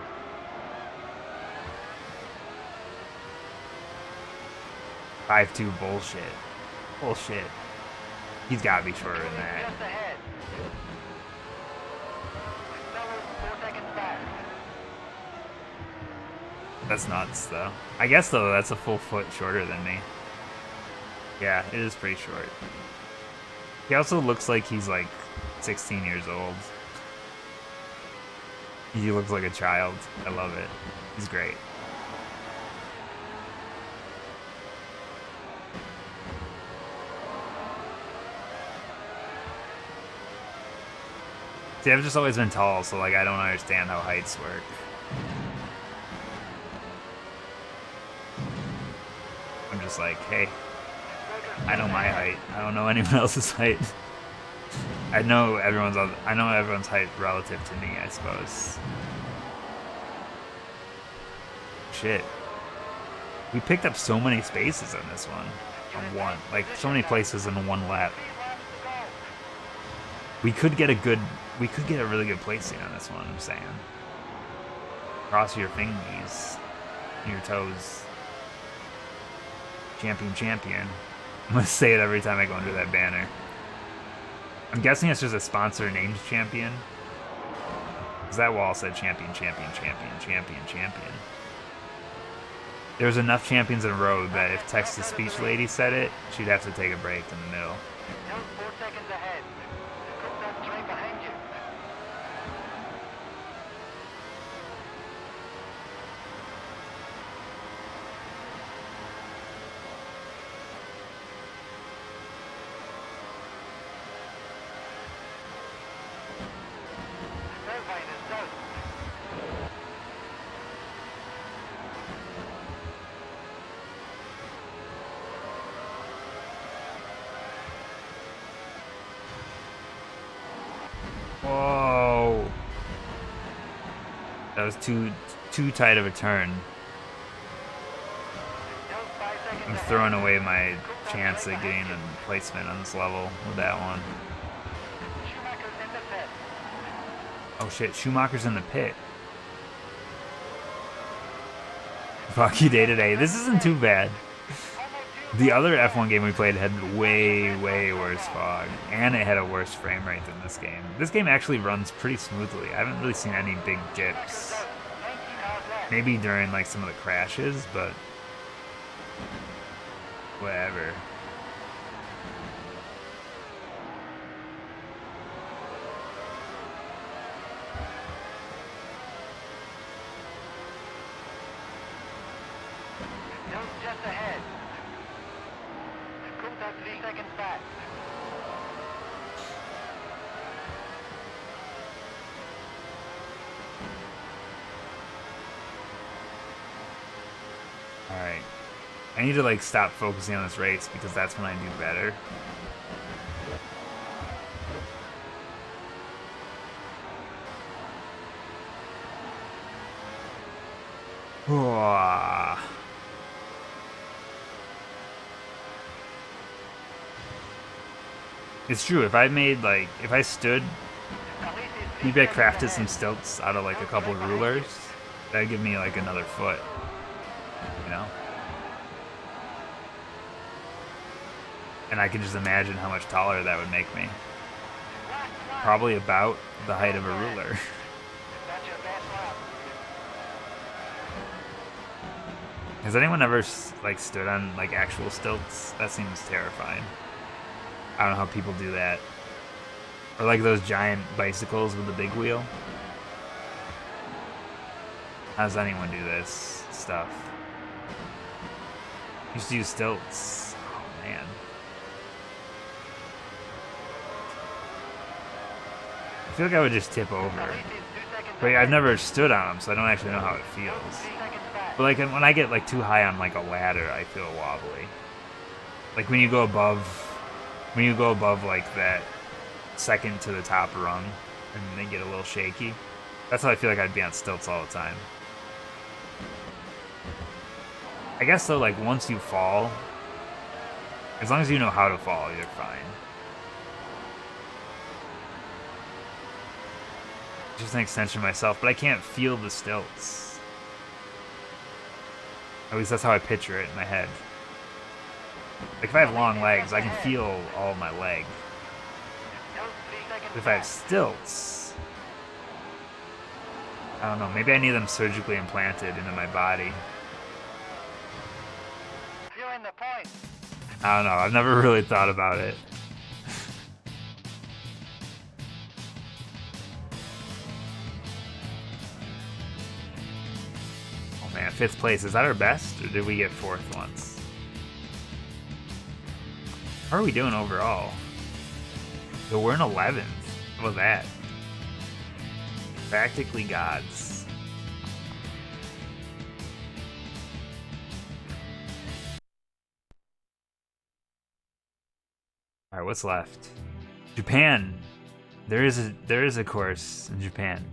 .52 bullshit. Bullshit. He's gotta be shorter than that. Just ahead. Sellers 4 seconds back. That's nuts, though. I guess, though, that's a full foot shorter than me. Yeah, it is pretty short. He also looks like he's, like, 16 years old. He looks like a child. I love it. He's great. See, I've just always been tall, so, like, I don't understand how heights work. I'm just like, hey, I know my height. I don't know anyone else's height. I know everyone's height relative to me, I suppose. Shit. We picked up so many spaces on this one. On one. Like, so many places in one lap. We could get a really good placing on this one, I'm saying. Cross your fingies. Your toes. Champion, champion. I'm gonna say it every time I go under that banner. I'm guessing it's just a sponsor named Champion. Because that wall said champion, champion, champion, champion, champion. There's enough champions in a row that if text-to-speech lady said it, she'd have to take a break in the middle. 4 seconds ahead. Contact train behind you. Turbine is done. Whoa! That was too tight of a turn. I'm throwing away my chance at getting a placement on this level with that one. Schumacher's in the pit. Oh shit, Schumacher's in the pit. Fuck you day today. This isn't too bad. The other F1 game we played had way, way worse fog, and it had a worse frame rate than this game. This game actually runs pretty smoothly. I haven't really seen any big dips. 19 cars left. Maybe during like some of the crashes, but whatever. Nose just ahead. Contact 3 seconds back. Alright. I need to like stop focusing on this race because that's when I do better. Whoa. It's true, if I stood, maybe I crafted some stilts out of like a couple of rulers, that'd give me like another foot, you know? And I can just imagine how much taller that would make me. Probably about the height of a ruler. That's your best lap. Has anyone ever like stood on like actual stilts? That seems terrifying. I don't know how people do that. Or like those giant bicycles with the big wheel. How does anyone do this stuff? Used to use stilts. Oh man. I feel like I would just tip over. But I've never stood on them, so I don't actually know how it feels. But like when I get like too high on like a ladder, I feel wobbly. Like when you go above like that second to the top rung, and they get a little shaky. That's how I feel like I'd be on stilts all the time. I guess though, like once you fall, as long as you know how to fall, you're fine. Just an extension of myself, but I can't feel the stilts. At least that's how I picture it in my head. Like if I have long legs, I can feel all of my leg. But if I have stilts, I don't know. Maybe I need them surgically implanted into my body. Viewing the point. I don't know. I've never really thought about it. Oh man, 5th place. Is that our best, or did we get 4th once? How are we doing overall? So we're in 11th. What was that? Practically gods. Alright, what's left? Japan. There is a course in Japan.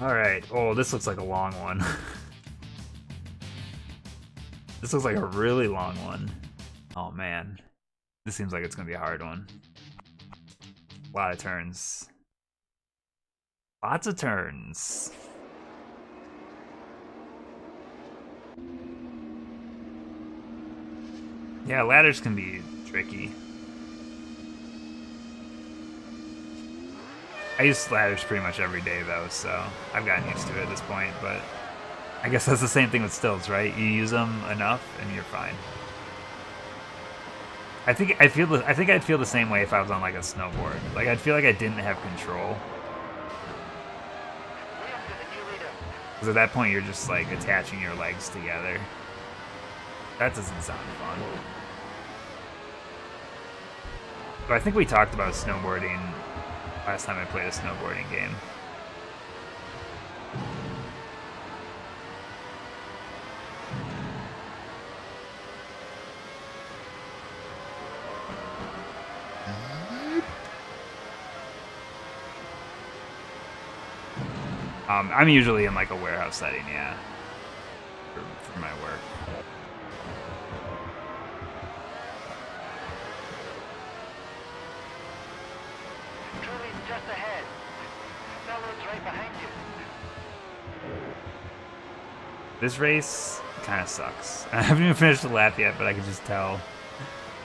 Alright. Oh, this looks like a long one. This looks like a really long one. Oh man. This seems like it's gonna be a hard one. A lot of turns. Lots of turns. Yeah, ladders can be tricky. I use ladders pretty much every day though, so I've gotten used to it at this point, but I guess that's the same thing with stilts, right? You use them enough and you're fine. I think I'd feel the same way if I was on like a snowboard. Like I'd feel like I didn't have control. Because at that point you're just like attaching your legs together. That doesn't sound fun. But I think we talked about snowboarding last time I played a snowboarding game. I'm usually in like a warehouse setting, yeah, for my work. Truly just ahead. Fellows right behind you. This race kind of sucks. I haven't even finished the lap yet, but I can just tell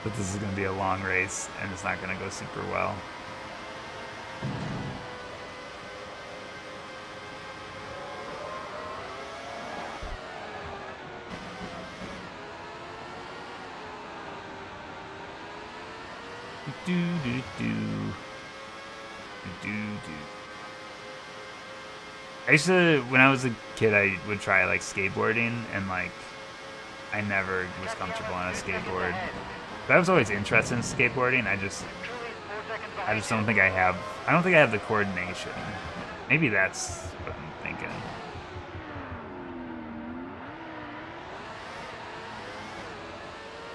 that this is going to be a long race and it's not going to go super well. I used to, when I was a kid, I would try like skateboarding, and like I never was comfortable on a skateboard. But I was always interested in skateboarding. I just don't think I don't think I have the coordination. Maybe that's what I'm thinking.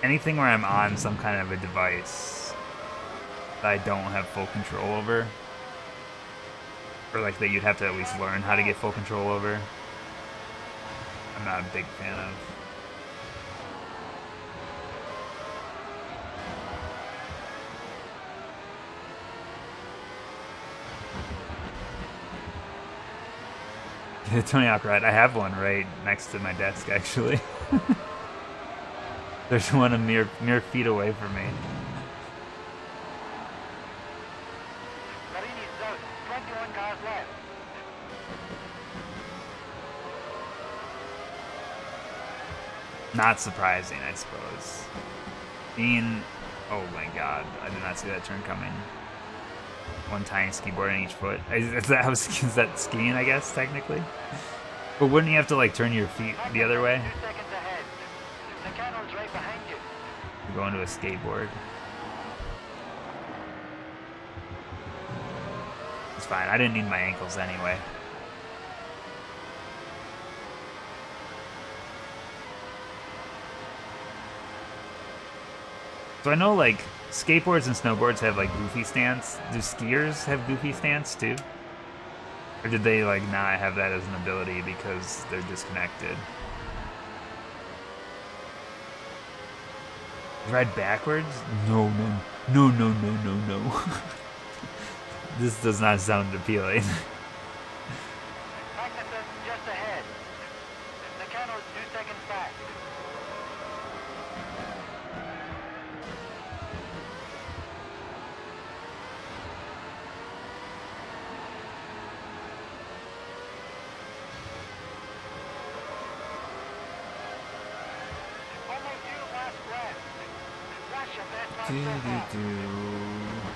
Anything where I'm on some kind of a device that I don't have full control over, or like that you'd have to at least learn how to get full control over, I'm not a big fan of. The Tony Hawk ride, I have one right next to my desk actually. There's one a mere feet away from me. Marini's out. 21 cars left. Not surprising, I suppose. Oh my god, I did not see that turn coming. One tiny ski board on each foot. Is that skiing, I guess, technically? But wouldn't you have to like turn your feet the other way? 2 seconds ahead. The cannon's right behind you. You're going to a skateboard. It's fine, I didn't need my ankles anyway. So I know like skateboards and snowboards have like goofy stance. Do skiers have goofy stance too? Or did they like not have that as an ability because they're disconnected? Ride backwards? No. This does not sound appealing. Magnuson just ahead. The cannon's 2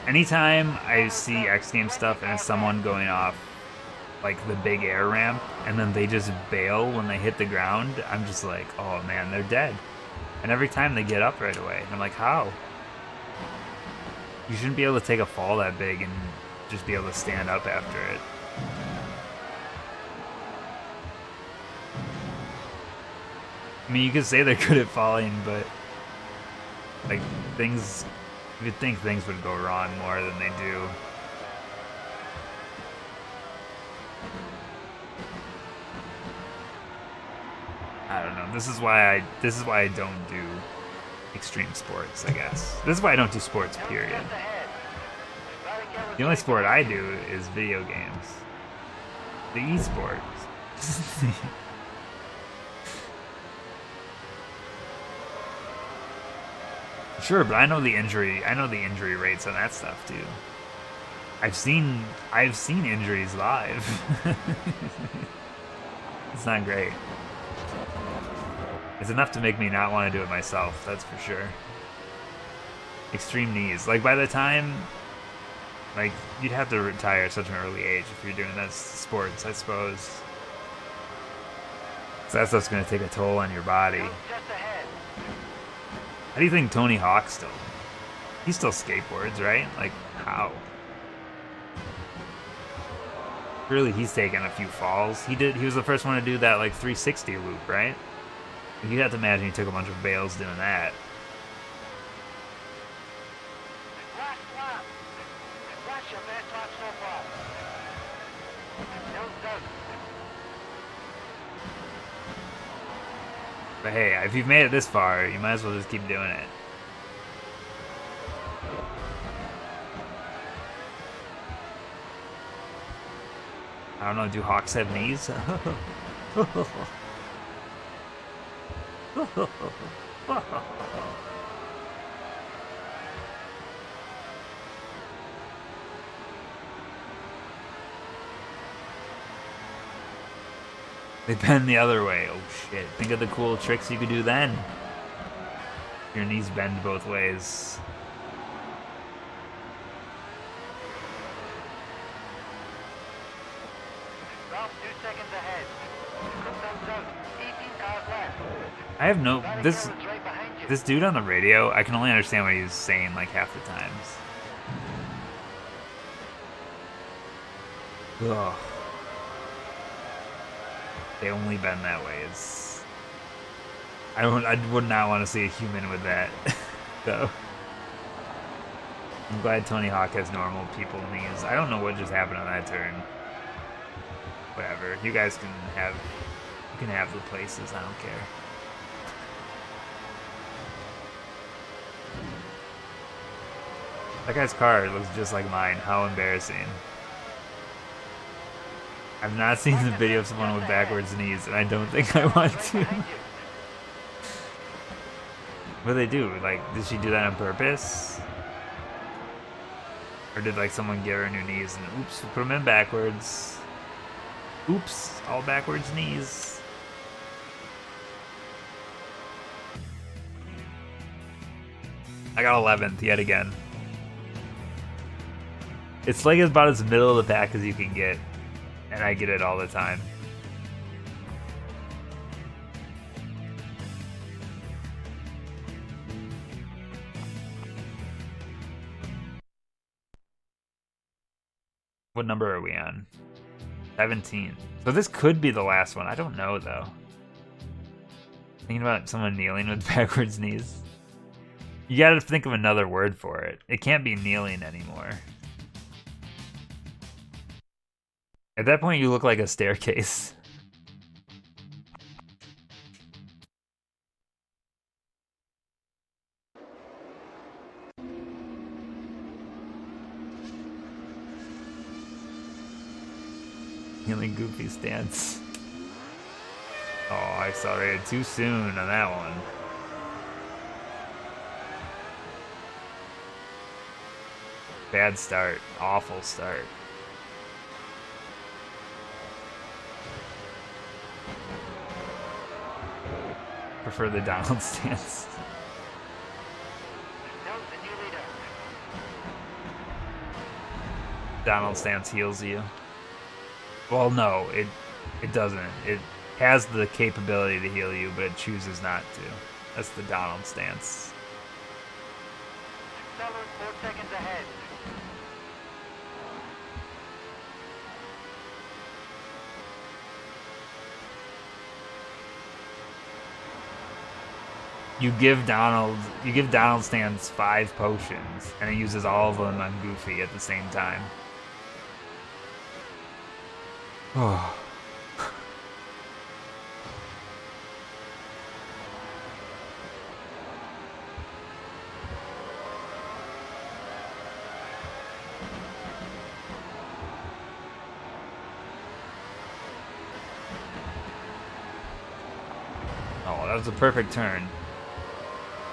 Anytime I see X Games stuff and it's someone going off like the big air ramp and then they just bail when they hit the ground, I'm just like, oh man, they're dead. And every time they get up right away, and I'm like, how? You shouldn't be able to take a fall that big and just be able to stand up after it. I mean, you could say they're good at falling, but like things, you'd think things would go wrong more than they do. I don't know. This is why I don't do extreme sports, I guess. This is why I don't do sports, period. The only sport I do is video games. The esports. Sure, but I know the injury rates on that stuff too. I've seen injuries live. It's not great. It's enough to make me not want to do it myself, that's for sure. Extreme knees. Like, by the time, like, you'd have to retire at such an early age if you're doing that sports, I suppose. So that stuff's going to take a toll on your body. How do you think Tony Hawk still? He still skateboards, right? Like, how? Really, he's taken a few falls. He was the first one to do that, like, 360 loop, right? You'd have to imagine he took a bunch of bails doing that. But hey, if you've made it this far, you might as well just keep doing it. I don't know, do hawks have knees? They bend the other way. Oh shit. Think of the cool tricks you could do then. Your knees bend both ways. About 2 seconds ahead. Cookdown zone. 18 cars left. I have no this dude on the radio, I can only understand what he's saying like half the times. Ugh. They only bend that way. I would not want to see a human with that, though. I'm glad Tony Hawk has normal people knees. I don't know what just happened on that turn. Whatever. You guys can have the places. I don't care. That guy's car looks just like mine. How embarrassing. I've not seen the video of someone with backwards knees, and I don't think I want to. What do they do? Like, did she do that on purpose? Or did, like, someone give her new knees and, oops, put them in backwards. Oops, all backwards knees. I got 11th yet again. It's like about as middle of the pack as you can get. And I get it all the time. What number are we on? 17. So this could be the last one. I don't know, though. Thinking about someone kneeling with backwards knees. You gotta think of another word for it. It can't be kneeling anymore. At that point, you look like a staircase. Kneeling goofy stance. Oh, I accelerated too soon on that one. Bad start. Awful start. Prefer the Donald stance. Note the newly Donald stance heals you. Well, no, it doesn't. It has the capability to heal you, but it chooses not to. That's the Donald stance. Accelerate 4 seconds ahead. You give Donald stance 5 potions, and it uses all of them on Goofy at the same time. Oh. Oh, that was a perfect turn.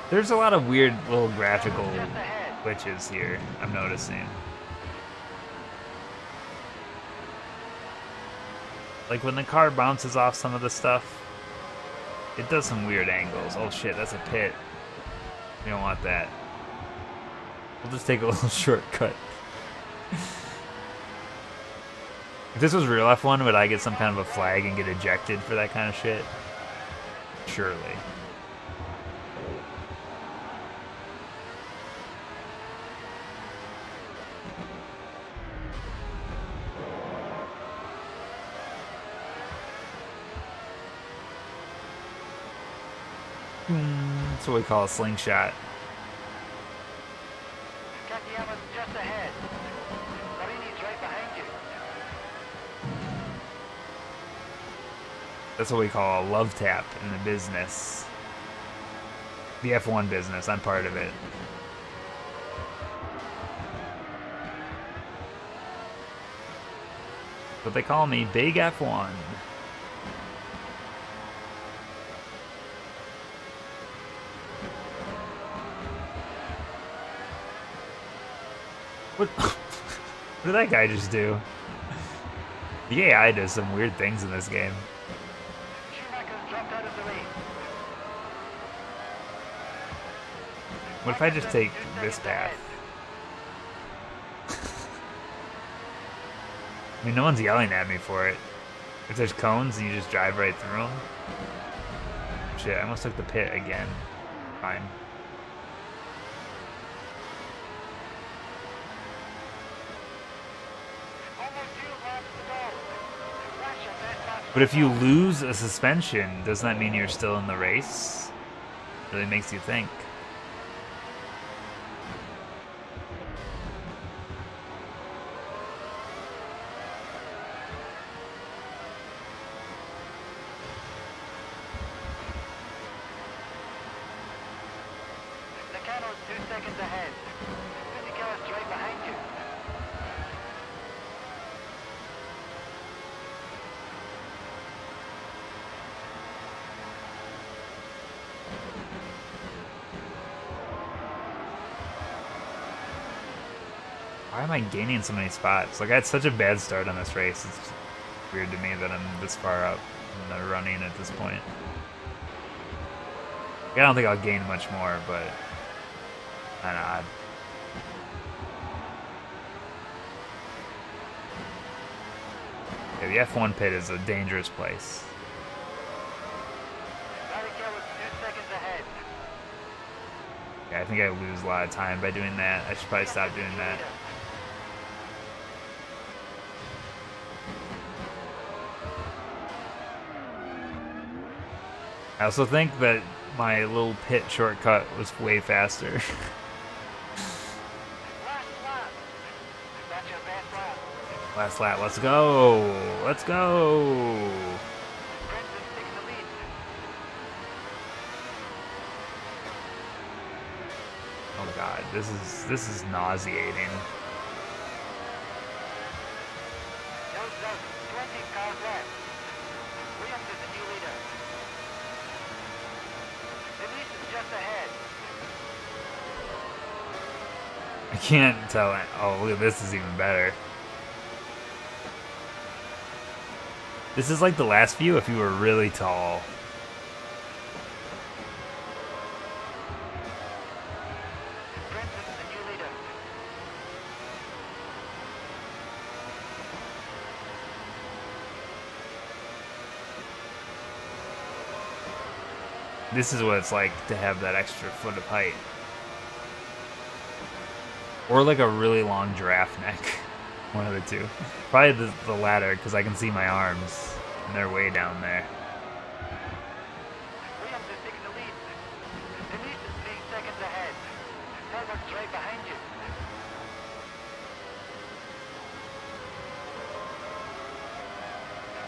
There's a lot of weird little graphical glitches here, I'm noticing. Like when the car bounces off some of the stuff, it does some weird angles. Oh shit, that's a pit. We don't want that. We'll just take a little shortcut. If this was real F1, would I get some kind of a flag and get ejected for that kind of shit? Surely. That's what we call a slingshot. Katayama's just ahead. Marini's right behind you. That's what we call a love tap in the business. The F1 business, I'm part of it. But they call me Big F1. What did that guy just do? The AI does some weird things in this game. Schumacher's dropped out of the race. What if I just take this path? I mean, no one's yelling at me for it. If there's cones, you just drive right through them. Shit, I almost took the pit again. Fine. But if you lose a suspension, doesn't that mean you're still in the race? Really makes you think. Nakano's 2 seconds ahead. Fusikawa's right behind you. Why am I gaining so many spots? Like, I had such a bad start on this race. It's weird to me that I'm this far up in the running at this point. I don't think I'll gain much more, but kind of odd. Yeah, the F1 pit is a dangerous place. Barrichello's 2 seconds ahead. Yeah, I think I lose a lot of time by doing that. I should probably stop doing that. I also think that my little pit shortcut was way faster. Last lap. That's your best lap. Last lap, let's go! Let's go! Brendan takes the lead. Oh god, this is nauseating. Nose out. 20 cars left. Williams is the new leader. Denise is just ahead. I can't tell it. Oh, look at this is even better. This is like the last view if you were really tall. Brendan's the new leader. This is what it's like to have that extra foot of height. Or like a really long giraffe neck. One of the two. Probably the latter, because I can see my arms, and they're way down there. Williams is taking the lead. Denise is 3 seconds ahead. Herbert's right behind you.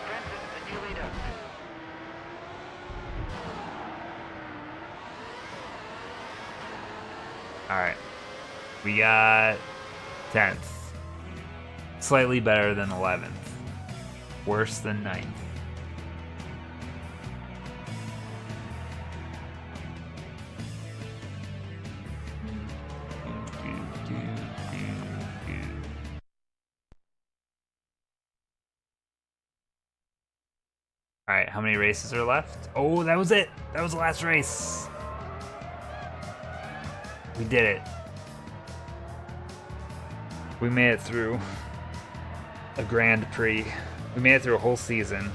Francis is the new leader. Alright. We got 10th. Slightly better than 11th. Worse than 9th. Alright, how many races are left? Oh, that was it! That was the last race! We did it. We made it through a Grand Prix. We made it through a whole season.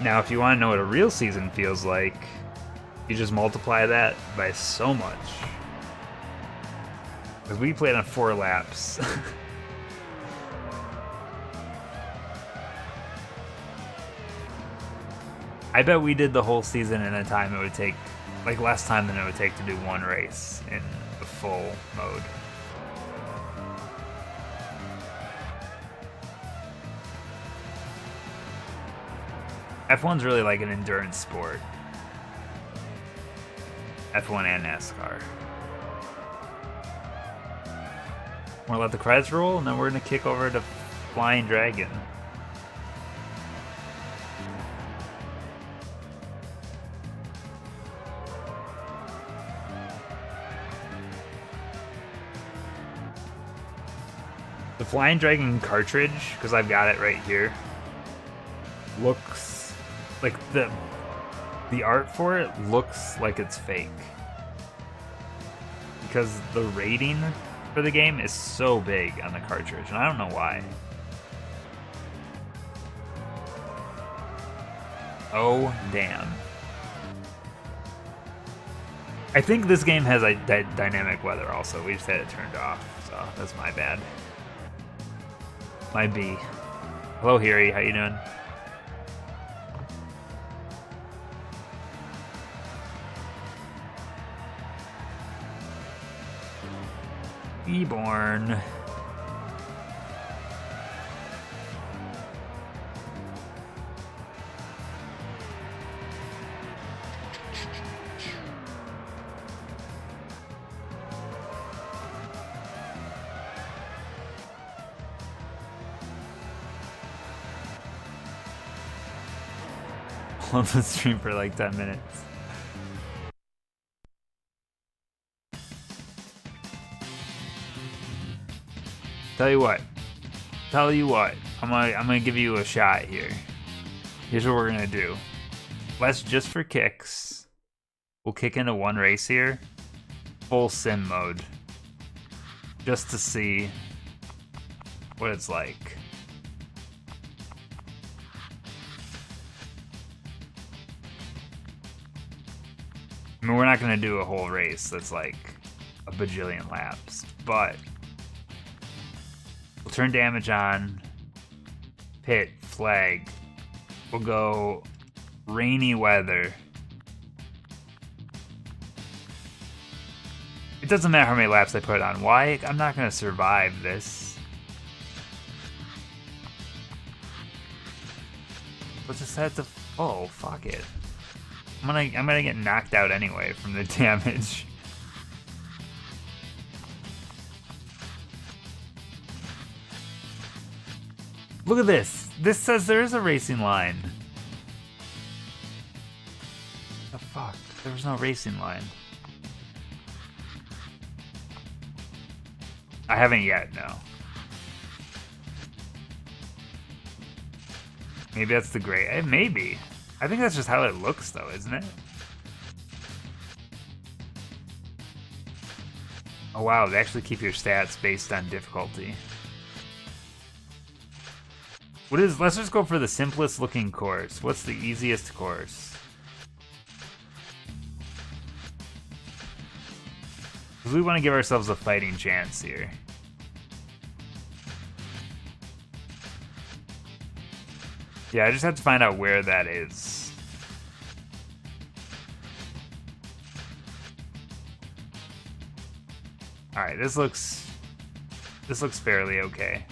Now, if you want to know what a real season feels like, you just multiply that by so much. Because we played on 4 laps. I bet we did the whole season in a time it would take, like less time than it would take to do 1 race in the full mode. F1's really like an endurance sport. F1 and NASCAR. We're gonna let the credits roll, and then we're gonna kick over to Flying Dragon. The Flying Dragon cartridge, because I've got it right here, looks like the art for it looks like it's fake. Because the rating for the game is so big on the cartridge, and I don't know why. Oh, damn. I think this game has a dynamic weather also. We just had it turned off, so that's my bad. My B. Hello, Hiri. How you doing? Eborn. On the stream for like 10 minutes. Tell you what, I'm gonna give you a shot here. Here's what we're gonna do. Let's just for kicks, we'll kick into 1 race here, full sim mode, just to see what it's like. I mean, we're not gonna do a whole race that's like a bajillion laps, but we'll turn damage on, pit, flag. We'll go rainy weather. It doesn't matter how many laps I put on. Why? I'm not gonna survive this. Let's just set to, oh, fuck it. I'm gonna get knocked out anyway from the damage. Look at this. This says there is a racing line. The fuck? There was no racing line. I haven't yet, no. Maybe that's the gray. Maybe. I think that's just how it looks, though, isn't it? Oh, wow. They actually keep your stats based on difficulty. What is? Let's just go for the simplest looking course. What's the easiest course? Because we want to give ourselves a fighting chance here. Yeah, I just have to find out where that is. All right, this looks fairly okay.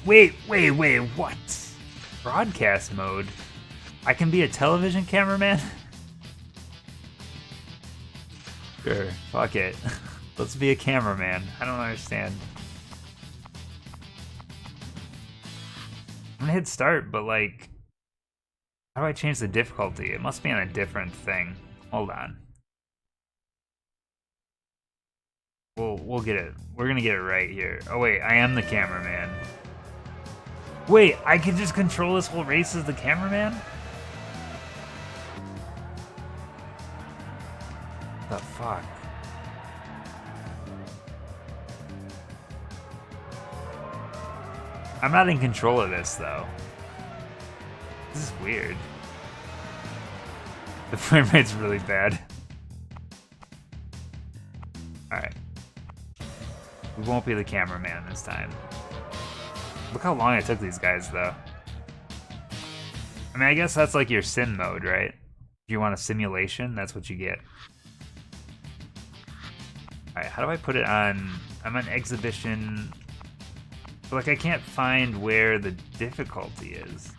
Wait, what? Broadcast mode? I can be a television cameraman? Sure, fuck it. Let's be a cameraman. I don't understand. I'm gonna hit start, but like, how do I change the difficulty? It must be on a different thing. Hold on. We'll get it. We're gonna get it right here. Oh wait, I am the cameraman. Wait, I can just control this whole race as the cameraman? The fuck? I'm not in control of this though. This is weird. The frame rate's really bad. Alright. We won't be the cameraman this time. Look how long it took these guys, though. I mean, I guess that's like your sim mode, right? If you want a simulation, that's what you get. Alright, how do I put it on... I'm on exhibition... But, like, I can't find where the difficulty is.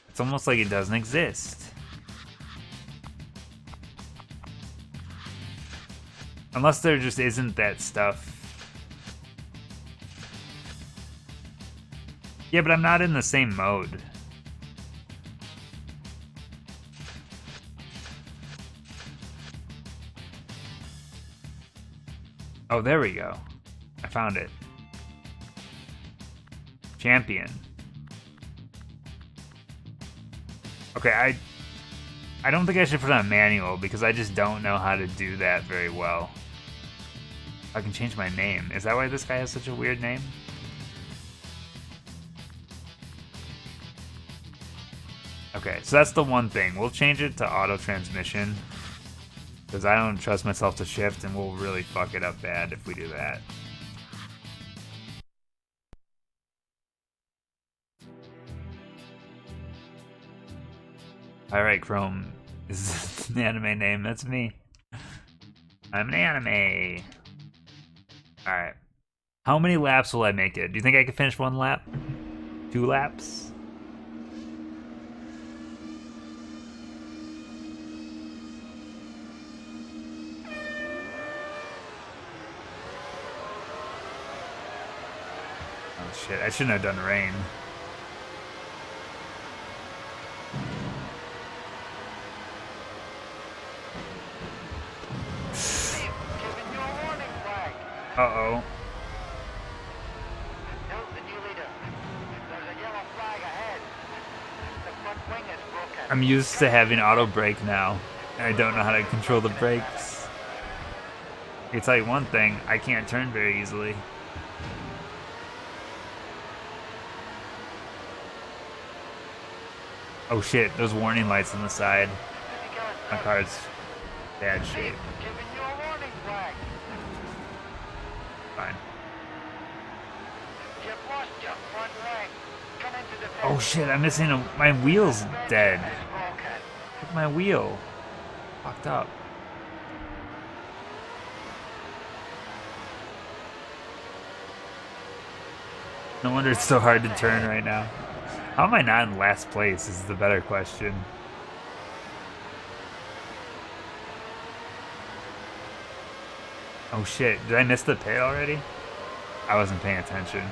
It's almost like it doesn't exist. Unless there just isn't that stuff. Yeah, but I'm not in the same mode. Oh, there we go. I found it. Champion. Okay, I don't think I should put on manual because I just don't know how to do that very well. I can change my name. Is that why this guy has such a weird name? Okay, so that's the one thing. We'll change it to auto transmission because I don't trust myself to shift and we'll really fuck it up bad if we do that. Alright, Chrome. This is an anime name. That's me. I'm an anime. Alright. How many laps will I make it? Do you think I can finish 1 lap? 2 laps? Oh shit, I shouldn't have done rain. Uh-oh. I'm used to having auto brake now, and I don't know how to control the brakes. I can tell you one thing, I can't turn very easily. Oh shit, those warning lights on the side. My car's bad shape. Fine. Oh shit, I'm missing a... My wheel's dead. Look at my wheel. Fucked up. No wonder it's so hard to turn right now. How am I not in last place is the better question. Oh shit, did I miss the pit already? I wasn't paying attention.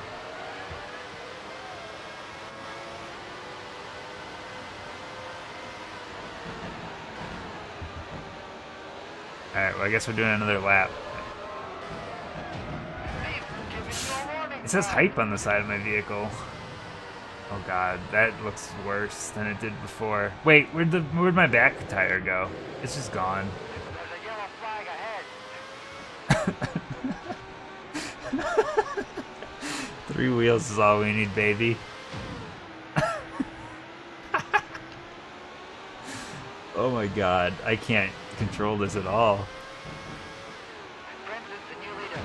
Alright, well I guess we're doing another lap. Steve, giving you a warning. It says flag. hype on the side of my vehicle. Oh god, that looks worse than it did before. Wait, where'd my back tire go? It's just gone. There's a yellow flag ahead. 3 wheels is all we need, baby. Oh my god, I can't control this at all. Prince is the new leader.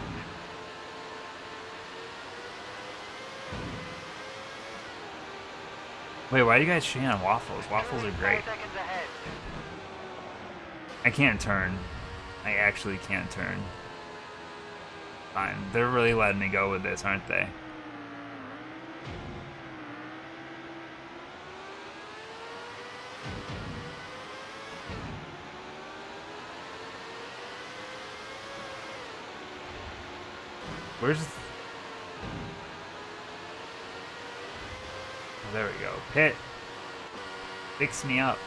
Wait, why are you guys shitting on waffles? Waffles are 5 great. seconds ahead. I can't turn. I actually can't turn. Fine. They're really letting me go with this, aren't they? Where's... Oh, there we go. Pit. Fix me up.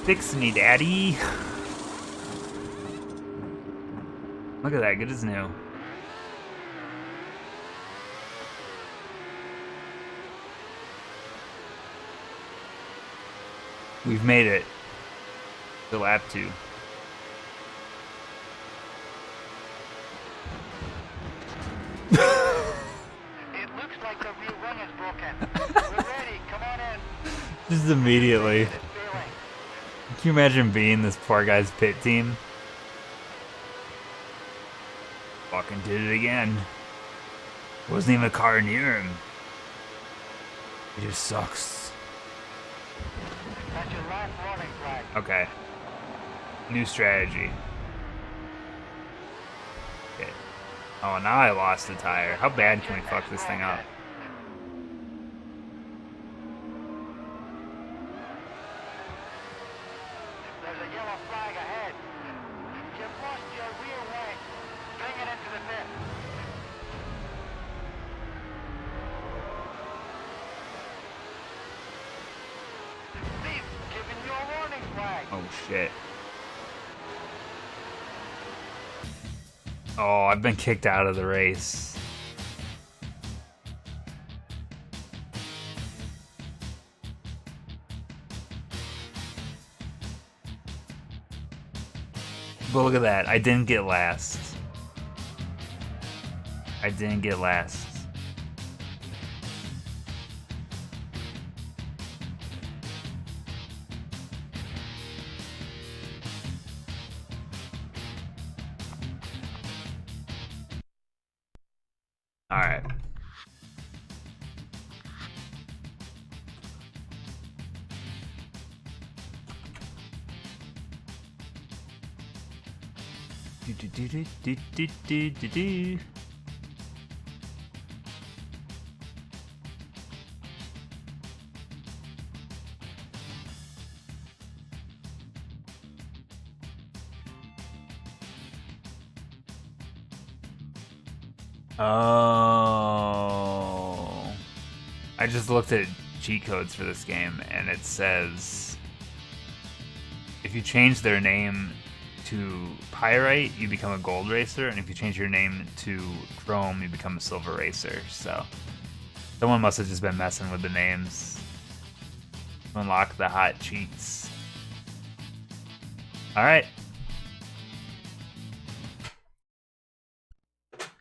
Fix me, daddy. Look at that, good as new. We've made it to lap 2. It looks like the rear wing is broken. We're ready. Come on in. Just immediately. It's failing. Can you imagine being this poor guy's pit team? Fucking did it again. Wasn't even a car near him. He just sucks. That's your last warning flag. Okay. New strategy. Okay. Oh, now I lost a tire. How bad can we fuck this thing up? There's a yellow flag ahead. You've lost your rear wing. Bring it into the pit. Steve, giving you a warning flag. Oh shit. Oh, I've been kicked out of the race. But look at that, I didn't get last. I didn't get last. Alright. Do do do do do do do do do. Oh. I just looked at cheat codes for this game and it says if you change their name to Pyrite, you become a gold racer, and if you change your name to Chrome, you become a silver racer. So someone must have just been messing with the names to unlock the hot cheats. Alright.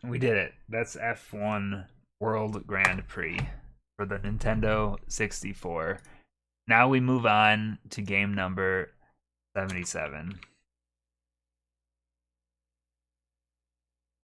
We did it. That's F-1 World Grand Prix for the Nintendo 64. Now we move on to game number 77.